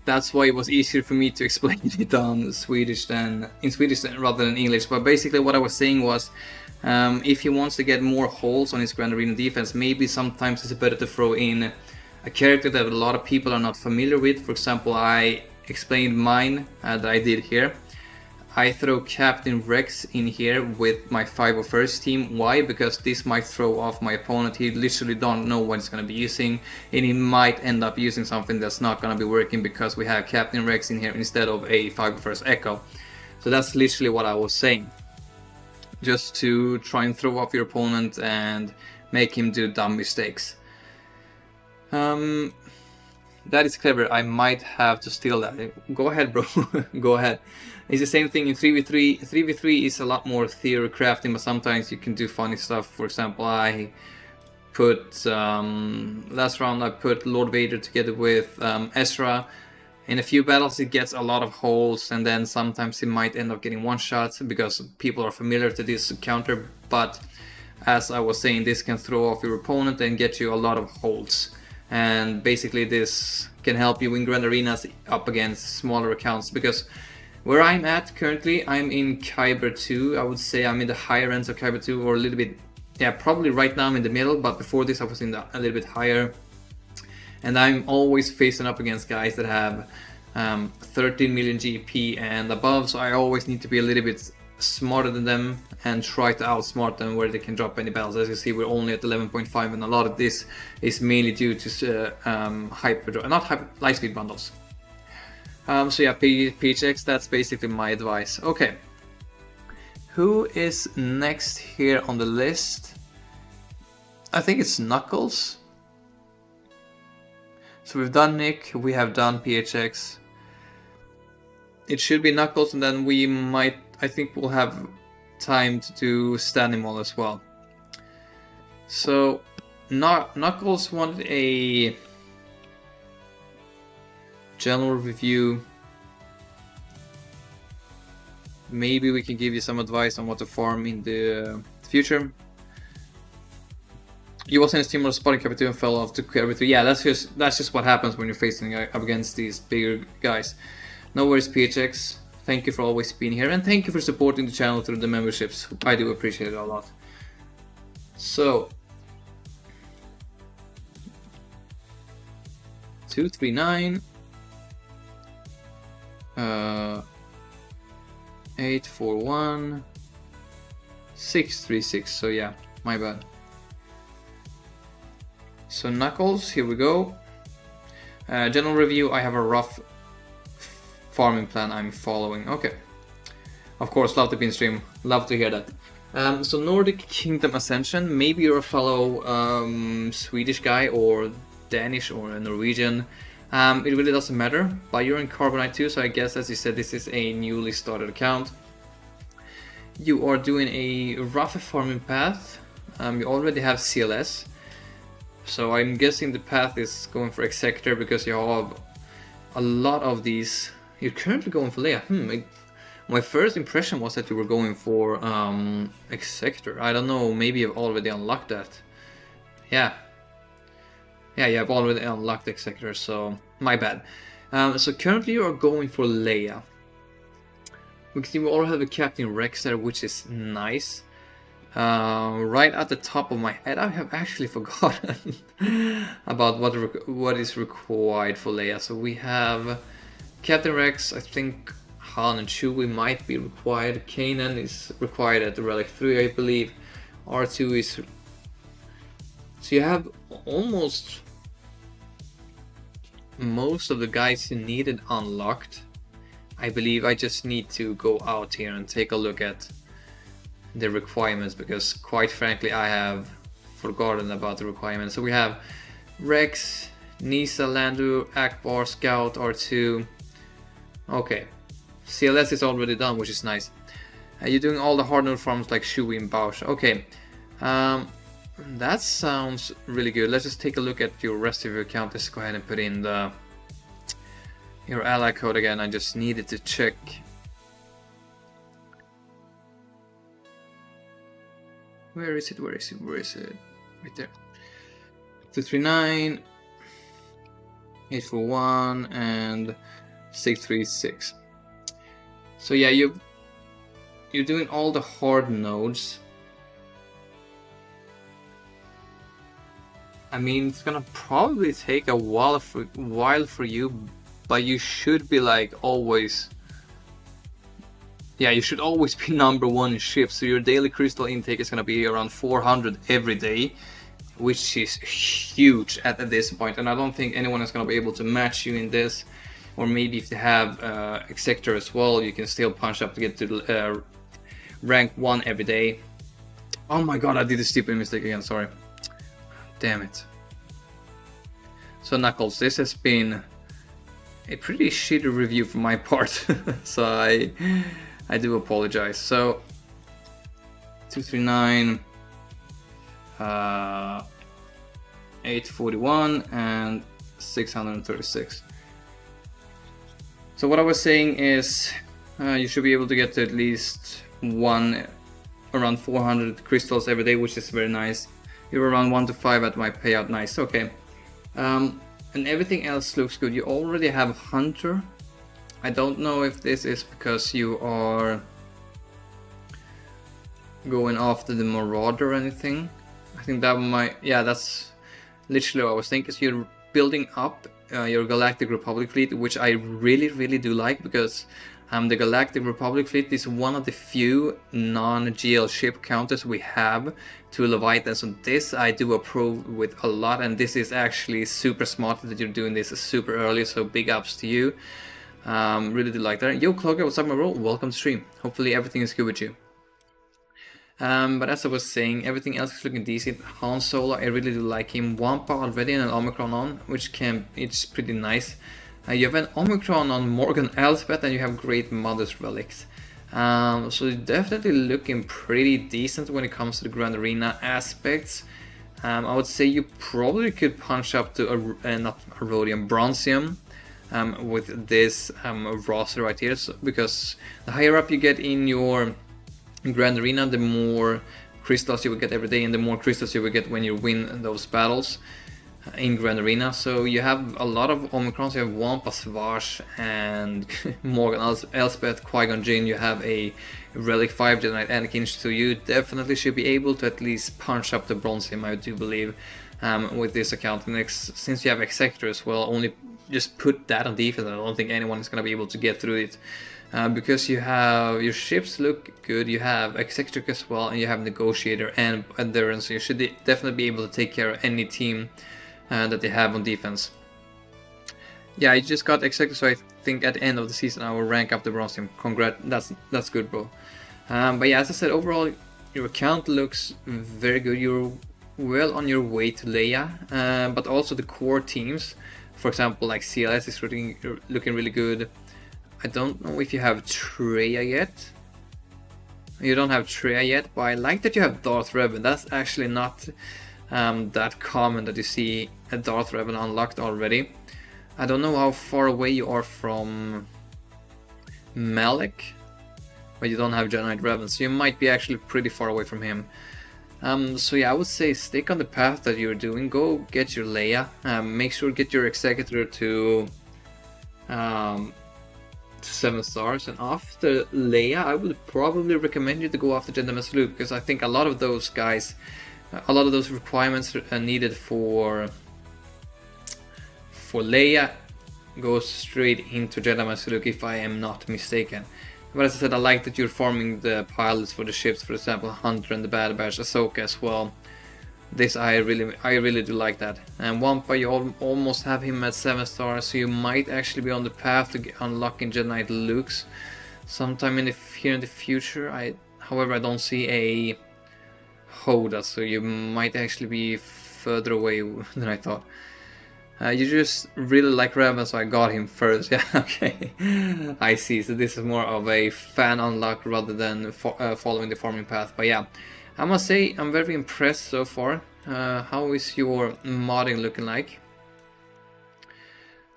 that's why it was easier for me to explain it in Swedish rather than English. But basically, what I was saying was, if he wants to get more holes on his Grand Arena defense, maybe sometimes it's better to throw in a character that a lot of people are not familiar with. For example, I explained mine that I did here. I throw Captain Rex in here with my 501st team. Why? Because this might throw off my opponent. He literally don't know what he's going to be using, and he might end up using something that's not going to be working because we have Captain Rex in here instead of a 501st Echo. So that's literally what I was saying. Just to try and throw off your opponent and make him do dumb mistakes. That is clever. I might have to steal that. Go ahead, bro. Go ahead. It's the same thing in 3v3. 3v3 is a lot more theory crafting, but sometimes you can do funny stuff. For example, I put last round I put Lord Vader together with Ezra In a few battles it gets a lot of holes, and then sometimes it might end up getting one shots because people are familiar to this counter, but as I was saying, this can throw off your opponent and get you a lot of holes. And basically this can help you win grand arenas up against smaller accounts, because where I'm at currently, I'm in Kyber 2. I would say I'm in the higher ends of Kyber 2, or a little bit, yeah, probably right now I'm in the middle, but before this I was in a little bit higher. And I'm always facing up against guys that have 13 million GP and above, so I always need to be a little bit smarter than them and try to outsmart them where they can drop any battles. As you see, we're only at 11.5, and a lot of this is mainly due to light speed bundles. So yeah, PHX, that's basically my advice. Okay, who is next here on the list? I think it's Knuckles. So we've done Nick, we have done PHX. It should be Knuckles, and then we might, I think we'll have time to do Stanimal as well. So Knuckles wanted a general review. Maybe we can give you some advice on what to farm in the future. You was in a team of spotting Kyber 2 and fell off to Kyber 3. Yeah, that's just what happens when you're facing up against these bigger guys. No worries, PHX. Thank you for always being here, and thank you for supporting the channel through the memberships. I do appreciate it a lot. So 239 841 636. So yeah, my bad. So Knuckles, here we go. General review, I have a rough farming plan I'm following. Okay. Of course, love to be in stream. Love to hear that. So Nordic Kingdom Ascension, maybe you're a fellow Swedish guy or Danish or a Norwegian. It really doesn't matter, but you're in Carbonite too, so I guess, as you said, this is a newly started account. You are doing a rough farming path. You already have CLS. So I'm guessing the path is going for Executor because you have a lot of these. You're currently going for Leia. My first impression was that you were going for Executor. I don't know, maybe you've already unlocked that. Yeah, you have already unlocked Executor, so my bad. So currently you are going for Leia. We can see we all have a Captain Rex there, which is nice. Right at the top of my head, I have actually forgotten about what is required for Leia. So we have Captain Rex, I think Han and Chewie might be required. Kanan is required at the Relic 3, I believe. R2 is... So you have almost most of the guys you needed unlocked. I believe I just need to go out here and take a look at the requirements, because quite frankly I have forgotten about the requirements. So we have Rex, Nisa, Landu, Akbar, Scout, R2. Okay, CLS is already done, which is nice. You're doing all the hard node farms like Chewie and Bausch. Okay, that sounds really good. Let's just take a look at your rest of your account. Let's go ahead and put in your ally code again. I just needed to check. Where is it? Where is it? Where is it? Right there. 239, 841, and 636. So yeah, you're doing all the hard nodes. I mean, it's gonna probably take a while for you, but you should be like always. Yeah, you should always be #1 in ships, so your daily crystal intake is going to be around 400 every day, which is huge at this point, and I don't think anyone is going to be able to match you in this. Or maybe if they have Executor as well, you can still punch up to get to rank 1 every day. Oh my god, I did a stupid mistake again, sorry. Damn it. So Knuckles, this has been a pretty shitty review from my part, so I do apologize. So 239, 841, and 636. So what I was saying is you should be able to get to at least around 400 crystals every day, which is very nice. You're around 1 to 5 at my payout, nice, okay. And everything else looks good. You already have Hunter. I don't know if this is because you are going after the Marauder or anything. I think that might, yeah, that's literally what I was thinking. So you're building up your Galactic Republic fleet, which I really do like, because the Galactic Republic fleet is one of the few non-GL ship counters we have to Leviathan. So this I do approve with a lot, and this is actually super smart that you're doing this super early, so big ups to you. Really do like that. Yo Clogger, what's up my bro? Welcome to stream. Hopefully everything is good with you. But as I was saying, everything else is looking decent. Han Solo, I really do like him. Wampa already and an Omicron on, it's pretty nice. You have an Omicron on Morgan Elsbeth, and you have Great Mother's Relics. So definitely looking pretty decent when it comes to the Grand Arena aspects. I would say you probably could punch up to not a Rhodium, Bronzium with this roster right here, because the higher up you get in your Grand Arena, the more crystals you will get every day, and the more crystals you will get when you win those battles in Grand Arena. So you have a lot of Omicrons. You have Wampa, Savage, and Morgan Elsbeth, Qui-Gon Jinn. You have a Relic 5 Jedi Knight Anakin, so you definitely should be able to at least punch up the Bronzium, I do believe, with this account. And since you have Executor as well, only just put that on defense. I don't think anyone is going to be able to get through it. Because you have your ships look good, you have Executor as well, and you have Negotiator and Endurance, so you should definitely be able to take care of any team that they have on defense. Yeah, I just got Executor, so I think at the end of the season I will rank up the Bronze team. Congrats, that's good, bro. But yeah, as I said, overall your account looks very good. You're well on your way to Leia, but also the core teams, for example, like CLS is looking really good. I don't know if you have Traya yet. You don't have Traya yet, but I like that you have Darth Revan. That's actually not that common that you see a Darth Revan unlocked already. I don't know how far away you are from Malek, but you don't have Jedi Knight Revan, so you might be actually pretty far away from him. So yeah, I would say stick on the path that you're doing. Go get your Leia. Make sure to get your Executor to 7 stars, and after Leia I would probably recommend you to go after Jedi Master Luke, because I think a lot of those guys, a lot of those requirements are needed for Leia goes straight into Jedi Master Luke, if I am not mistaken. But as I said, I like that you're farming the pilots for the ships, for example Hunter and the Bad Batch, Ahsoka as well. This I really do like that. And Wampa, you almost have him at 7 stars, so you might actually be on the path to unlocking Jedi Knight Luke's sometime here in the future. However, I don't see a Hoda, so you might actually be further away than I thought. You just really like Revan, so I got him first. Yeah, okay. I see. So this is more of a fan unlock rather than following the farming path. But yeah, I must say I'm very impressed so far. How is your modding looking like?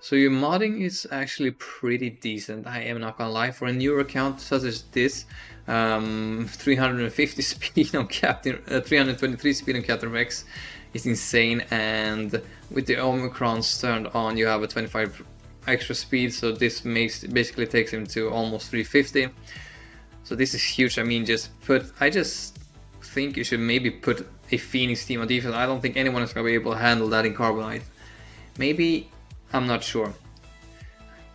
So your modding is actually pretty decent, I am not gonna lie. For a newer account such as this, 350 speed on Captain, 323 speed on Captain Rex is insane, and with the Omicrons turned on you have a 25 extra speed, so this basically takes him to almost 350. So this is huge. I mean, I just think you should maybe put a Phoenix team on defense. I don't think anyone is going to be able to handle that in Carbonite. Maybe, I'm not sure.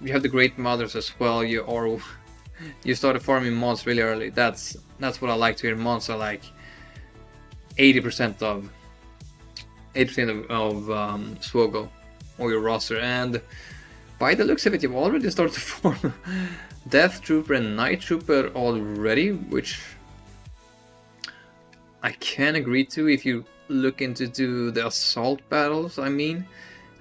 You have the Great Mothers as well. You started farming mods really early. That's what I like to hear. Mods are like 80% of SWGoH or your roster, and by the looks of it, you've already started to form Death Trooper and Night Trooper already, which I can agree to if you look into the assault battles. I mean,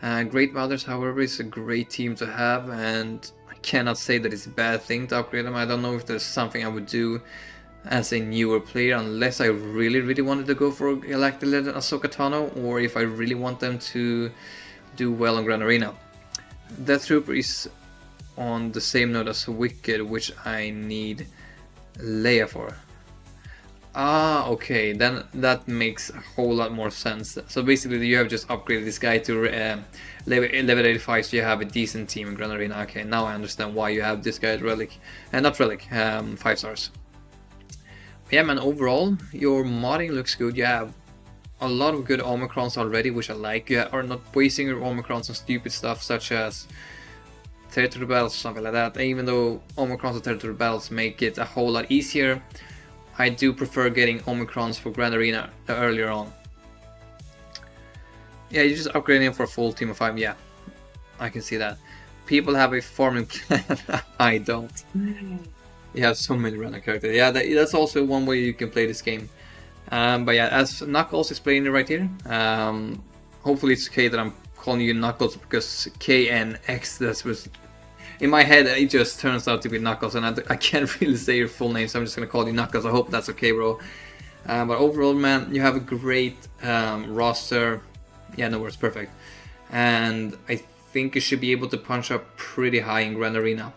Great Mothers, however, is a great team to have, and I cannot say that it's a bad thing to upgrade them. I don't know if there's something I would do as a newer player, unless I really wanted to go for Galactic Legend Ahsoka Tano, or if I really want them to do well on Grand Arena. Death Trooper is on the same node as Wicked, which I need Leia for. Ah, okay, then that makes a whole lot more sense. So basically you have just upgraded this guy to level 85, so you have a decent team in Grand Arena. Okay, now I understand why you have this guy at Relic, and not Relic, 5 stars. But yeah man, overall your modding looks good. You have a lot of good Omicrons already, which I like. You are not wasting your Omicrons on stupid stuff such as territory battles or something like that. Even though Omicrons and territory battles make it a whole lot easier, I do prefer getting Omicrons for Grand Arena earlier on. Yeah, you're just upgrading for a full team of 5, yeah. I can see that. People have a farming plan, I don't. You have so many random characters. Yeah, that's also one way you can play this game. But yeah, as Knuckles is playing it right here, hopefully it's okay that I'm calling you Knuckles, because K and X, that was... In my head, it just turns out to be Knuckles, and I can't really say your full name, so I'm just gonna call you Knuckles. I hope that's okay, bro. But overall, man, you have a great roster. Yeah, no worries, perfect. And I think you should be able to punch up pretty high in Grand Arena.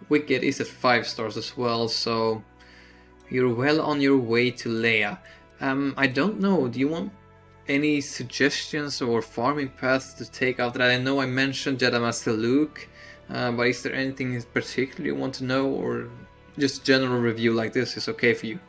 Wicked is at 5 stars as well, so you're well on your way to Leia. I don't know, do you want any suggestions or farming paths to take after that? I know I mentioned Jedi Master Luke. But is there anything in particular you want to know, or just general review like this is okay for you?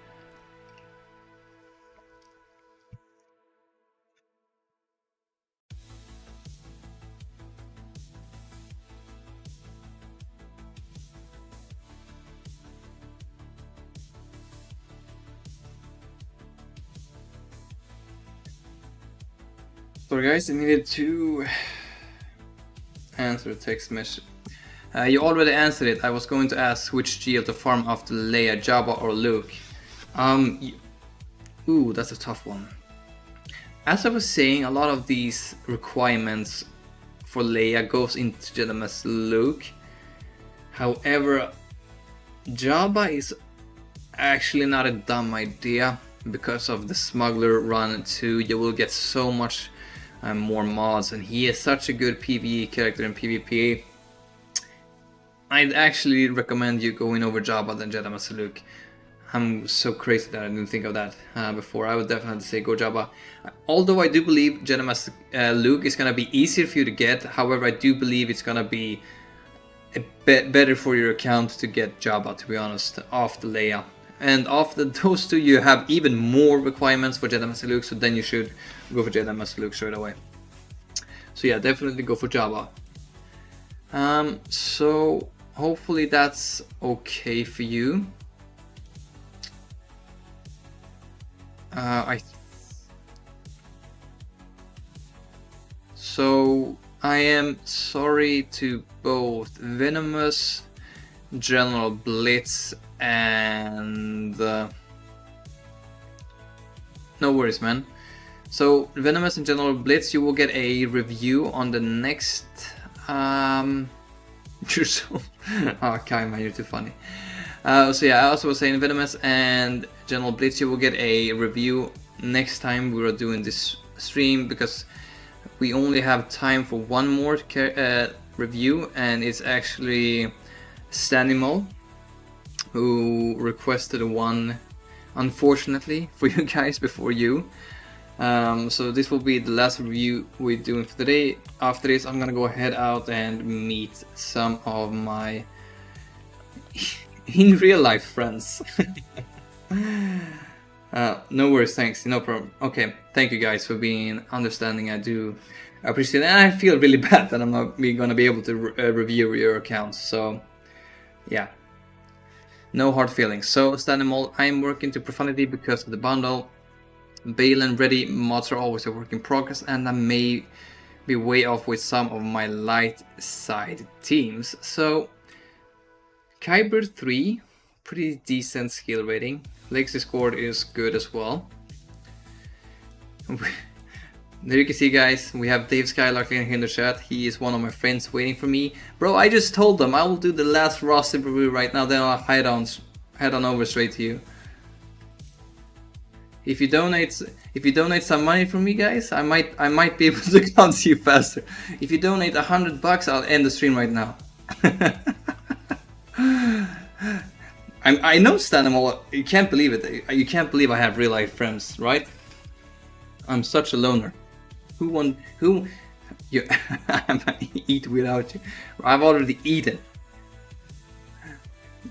Sorry guys, I needed to answer a text message. You already answered it. I was going to ask which GL to farm after Leia, Jabba or Luke. Ooh, that's a tough one. As I was saying, a lot of these requirements for Leia goes into Jedi Master Luke. However, Jabba is actually not a dumb idea. Because of the Smuggler run too, you will get so much more mods, and he is such a good PvE character in PvP. I'd actually recommend you going over Jabba than Jedi Master Luke. I'm so crazy that I didn't think of that before. I would definitely say go Jabba. Although I do believe Jedi Master Luke is gonna be easier for you to get. However, I do believe it's gonna be a bit better for your account to get Jabba, to be honest, after Leia. And after those two, you have even more requirements for Jedi Master Luke, so then you should go for Jedi Master Luke straight away. So yeah, definitely go for Jabba. So hopefully that's okay for you. So I am sorry to both Venomous, General Blitz, and no worries, man. So Venomous and General Blitz, you will get a review on the next you're so oh Kai, man, you're too funny. So yeah, I also was saying Venomous and General Blitz, you will get a review next time we are doing this stream, because we only have time for one more review, and it's actually Stanimo who requested one, unfortunately for you guys, before you. So this will be the last review we're doing for today. After this, I'm gonna go head out and meet some of my in real life friends. No worries, thanks, no problem. Okay, thank you guys for being understanding. I do appreciate it, and I feel really bad that I'm not gonna be able to review your accounts. So yeah, no hard feelings. So Stanimol, I'm working to Profanity because of the bundle. Balen ready mods are always a work in progress, and I may be way off with some of my light side teams. So Kyber 3, pretty decent skill rating. Legacy score is good as well. There you can see, guys, we have Dave Skylark in the chat. He is one of my friends waiting for me. Bro, I just told them I will do the last roster review right now, then I'll head on over straight to you. If you donate some money from me, guys, I might be able to come to you faster. If you donate $100, I'll end the stream right now. I know Stanimal. You can't believe it. You can't believe I have real life friends, right? I'm such a loner. Who? You? I'm gonna eat without you. I've already eaten.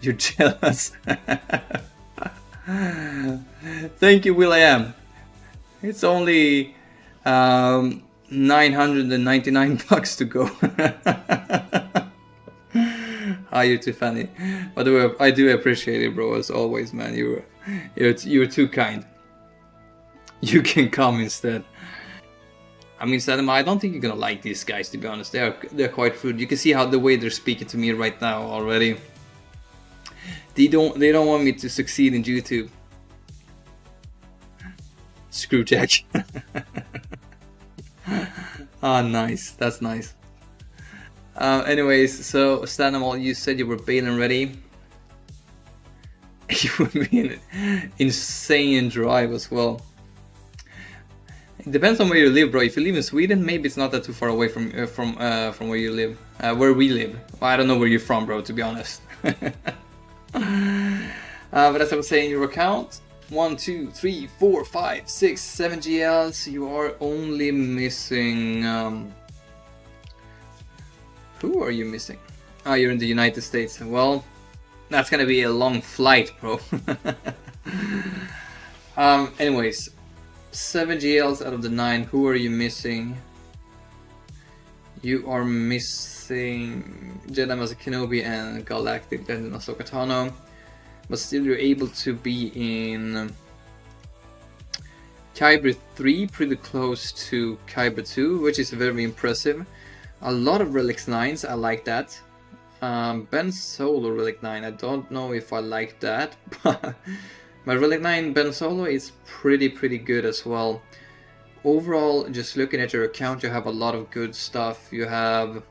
You're jealous. Thank you, Will.i.am. It's only 999 bucks to go. Ah, you're too funny. By the way, I do appreciate it, bro. As always, man. You're too kind. You can come instead. I mean, Sadam, I don't think you're gonna like these guys, to be honest. They're quite rude. You can see how the way they're speaking to me right now already. They don't want me to succeed in YouTube. Screw Jack. Ah, nice. That's nice. Anyways, so Stanimal, you said you were bailing ready. You would be in an insane drive as well. It depends on where you live, bro. If you live in Sweden, maybe it's not that too far away from where you live. Where we live. Well, I don't know where you're from, bro, to be honest. But as I was saying, your account 1, 2, 3, 4, 5, 6, 7 GLs. You are only missing. Who are you missing? Oh, you're in the United States. Well, that's gonna be a long flight, bro. Anyways, 7 GLs out of the 9. Who are you missing? You are missing Jedi Master Kenobi and Galactic Legend of Ahsoka Tano. But still you're able to be in Kyber 3, pretty close to Kyber 2, which is very impressive. A lot of Relics 9s, I like that. Ben Solo Relic 9, I don't know if I like that, but my Relic 9 Ben Solo is pretty good as well. Overall, just looking at your account, you have a lot of good stuff. You have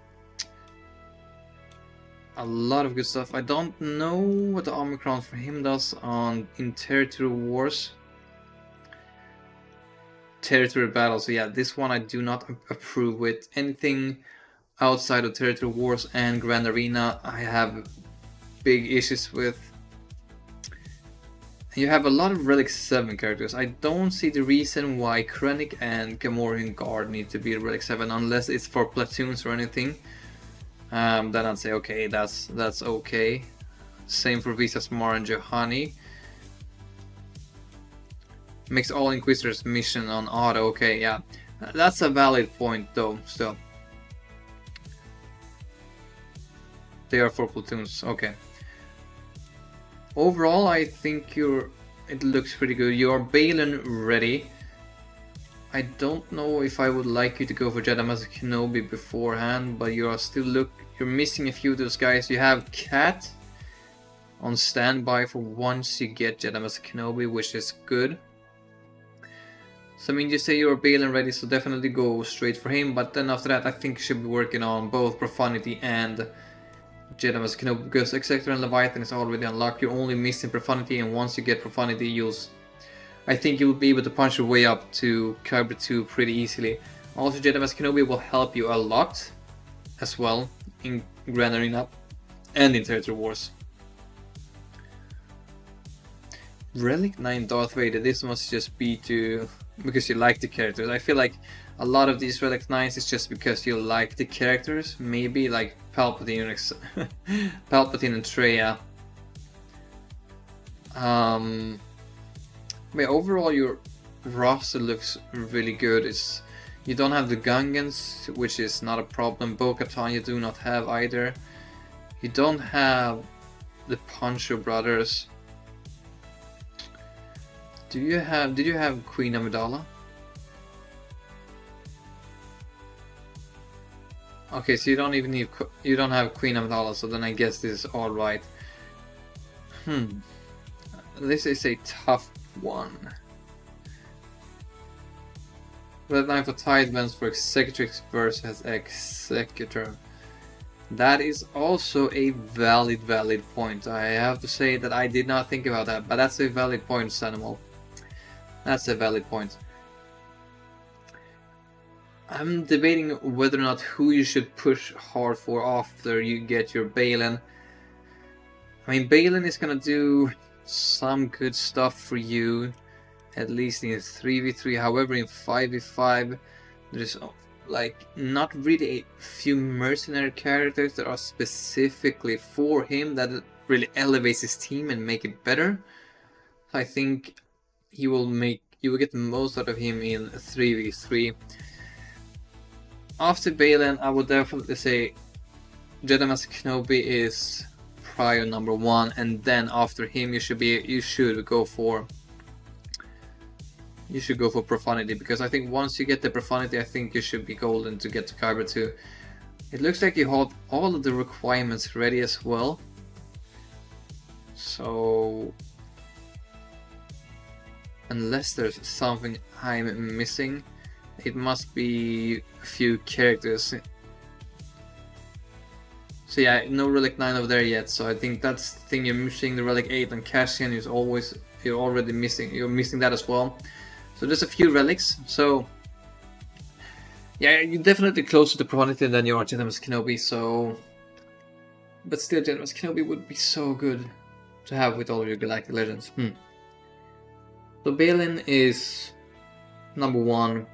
a lot of good stuff. I don't know what the Omicron for him does in Territory Wars. Territory battles, so yeah, this one I do not approve with. Anything outside of Territory Wars and Grand Arena, I have big issues with. You have a lot of Relic 7 characters. I don't see the reason why Krennic and Gamorrean Guard need to be Relic 7 unless it's for platoons or anything. Then I'd say okay, that's okay. Same for Visas Mar and Johanni. Makes all Inquisitors mission on auto. Okay, yeah, that's a valid point though. Still, they are for platoons. Okay. Overall, I think it looks pretty good. You are Balin ready. I don't know if I would like you to go for Jedi Master Kenobi beforehand, but you are still you're missing a few of those guys. You have Cat on standby for once you get Jedi Master Kenobi, which is good. So I mean, you say you're Balin ready, so definitely go straight for him. But then after that, I think you should be working on both Profanity and Jedi Master Kenobi, because Executor and Leviathan is already unlocked. You're only missing Profanity, and once you get Profanity, I think you'll be able to punch your way up to Kyber 2 pretty easily. Also, Jedi Master Kenobi will help you a lot as well in Grand Arena and in Territory Wars. Relic 9 Darth Vader, this must just be because you like the characters. I feel like a lot of these Relic 9s is just because you like the characters. Maybe like Palpatine and Traya. But overall your roster looks really good. You don't have the Gungans, which is not a problem. Bo-Katan you do not have either. You don't have the Poncho brothers. Did you have Queen Amidala? Okay, so you don't have Queen Amidala, so then I guess this is alright. This is a tough one. Red 9 for Tide Vents for Executrix versus Executor. That is also a valid point. I have to say that I did not think about that, but that's a valid point, Sanimal. That's a valid point. I'm debating whether or not who you should push hard for after you get your Balin. I mean, Balin is gonna do some good stuff for you, at least in 3v3. However, in 5v5, there's like not really a few mercenary characters that are specifically for him that really elevates his team and make it better. So I think you will get the most out of him in 3v3. After Balin, I would definitely say Jedi Master Kenobi is prior number 1, and then after him you should go for Profanity, because I think once you get the Profanity, I think you should be golden to get to Kyber 2. It looks like you have all of the requirements ready as well. So unless there's something I'm missing, it must be a few characters. So yeah, no Relic 9 over there yet, so I think that's the thing you're missing. The Relic 8 and Cassian is always, you're missing that as well. So there's a few relics, so yeah, you're definitely closer to Profanity than you are Jedi Master Kenobi, so... But still, Jedi Master Kenobi would be so good to have with all of your Galactic Legends. So Balin is number 1.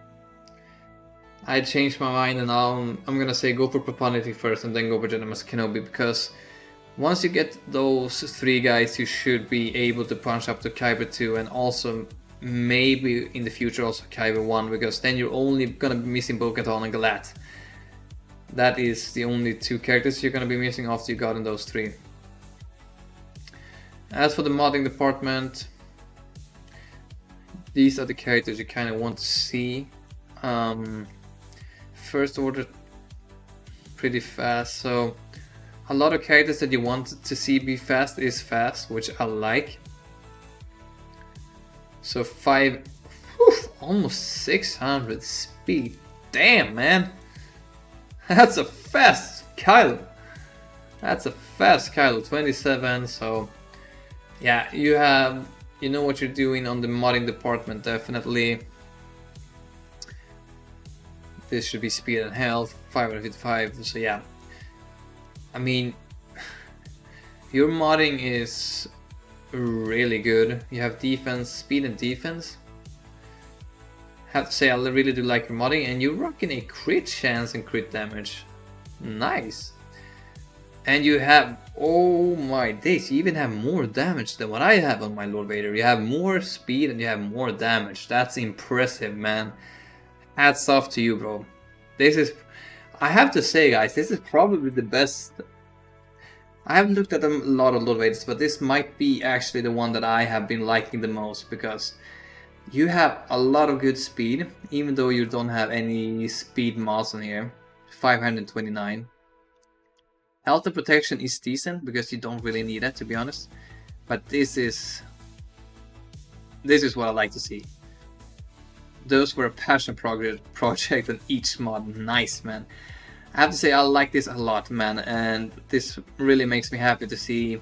I changed my mind, and now I'm gonna say go for Profanity first and then go for Jedi Master Kenobi, because once you get those 3 guys, you should be able to punch up to Kyber 2, and also maybe in the future also Kyber 1, because then you're only gonna be missing Bo-Katan and Galat. That is the only 2 characters you're gonna be missing after you got in those 3. As for the modding department, these are the characters you kind of want to see. First order, pretty fast, so a lot of characters that you want to see be fast is fast, which I like. So 5, almost 600 speed. Damn, man, that's a fast Kylo. 27. So yeah, you know what you're doing on the modding department, definitely. This should be speed and health, 555, so yeah. I mean, your modding is really good. You have defense, speed and defense. Have to say, I really do like your modding, and you're rocking a crit chance and crit damage. Nice. And you have, oh my days, you even have more damage than what I have on my Lord Vader. You have more speed and you have more damage. That's impressive, man. Hats off to you, bro. I have to say, guys, this is probably the best. I have looked at a lot of Lord Vaders, but this might be actually the one that I have been liking the most, because you have a lot of good speed, even though you don't have any speed mods on here. 529. Health and protection is decent, because you don't really need it, to be honest. But this is what I like to see. Those were a passion project on each mod. Nice, man. I have to say, I like this a lot, man, and this really makes me happy to see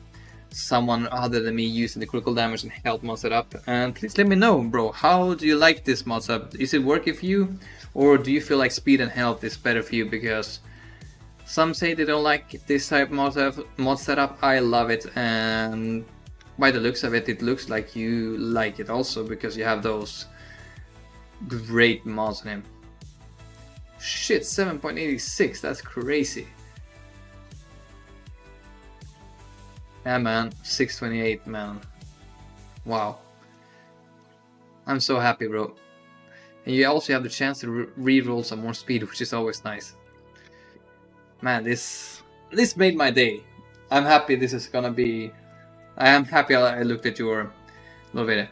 someone other than me using the critical damage and health mod setup. And please let me know, bro, how do you like this mod setup? Is it working for you, or do you feel like speed and health is better for you? Because some say they don't like this type of mod setup. I love it, and by the looks of it, it looks like you like it also, because you have those great mods on him. Shit, 7.86, that's crazy. Yeah, man, 628, man. Wow. I'm so happy, bro. And you also have the chance to re-roll some more speed, which is always nice. Man, this made my day. I'm happy this is gonna be... I am happy I looked at your little video.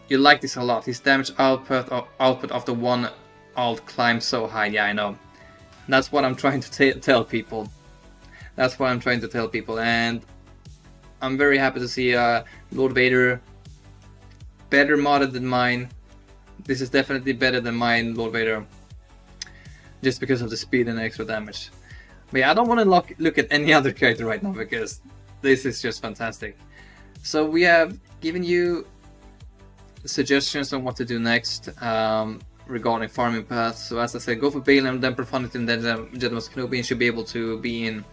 You like this a lot. His damage output after one alt climbs so high. Yeah, I know. That's what I'm trying to tell people. That's what I'm trying to tell people. And I'm very happy to see Lord Vader better modded than mine. This is definitely better than mine, Lord Vader. Just because of the speed and extra damage. But yeah, I don't want to look at any other character right now, because this is just fantastic. So we have given you suggestions on what to do next. regarding farming paths. So as I said, go for Balaam, then Profundity, and then Gentleman's Kenobi, and should be able to be in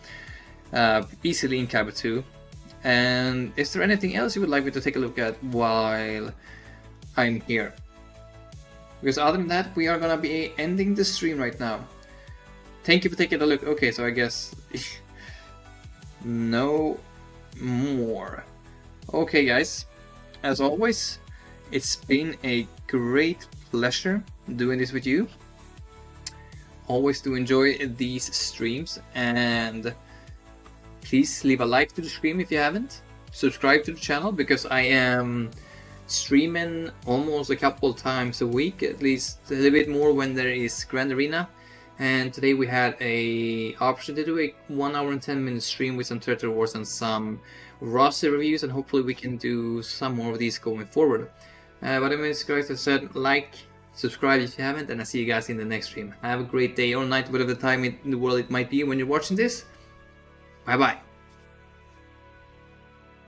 easily in Cabot 2. And is there anything else you would like me to take a look at while I'm here? Because other than that, we are gonna be ending the stream right now. Thank you for taking a look. Okay, so I guess no more. Okay, guys, as always, it's been a great pleasure doing this with you. Always do enjoy these streams, and please leave a like to the stream if you haven't. Subscribe to the channel, because I am streaming almost a couple times a week, at least a little bit more when there is Grand Arena. And today we had a option to do a 1 hour and 10 minute stream with some Turtle Wars and some roster reviews, and hopefully we can do some more of these going forward. But anyways, guys, as I said, like, subscribe if you haven't, and I'll see you guys in the next stream. Have a great day or night, whatever time in the world it might be when you're watching this. Bye bye.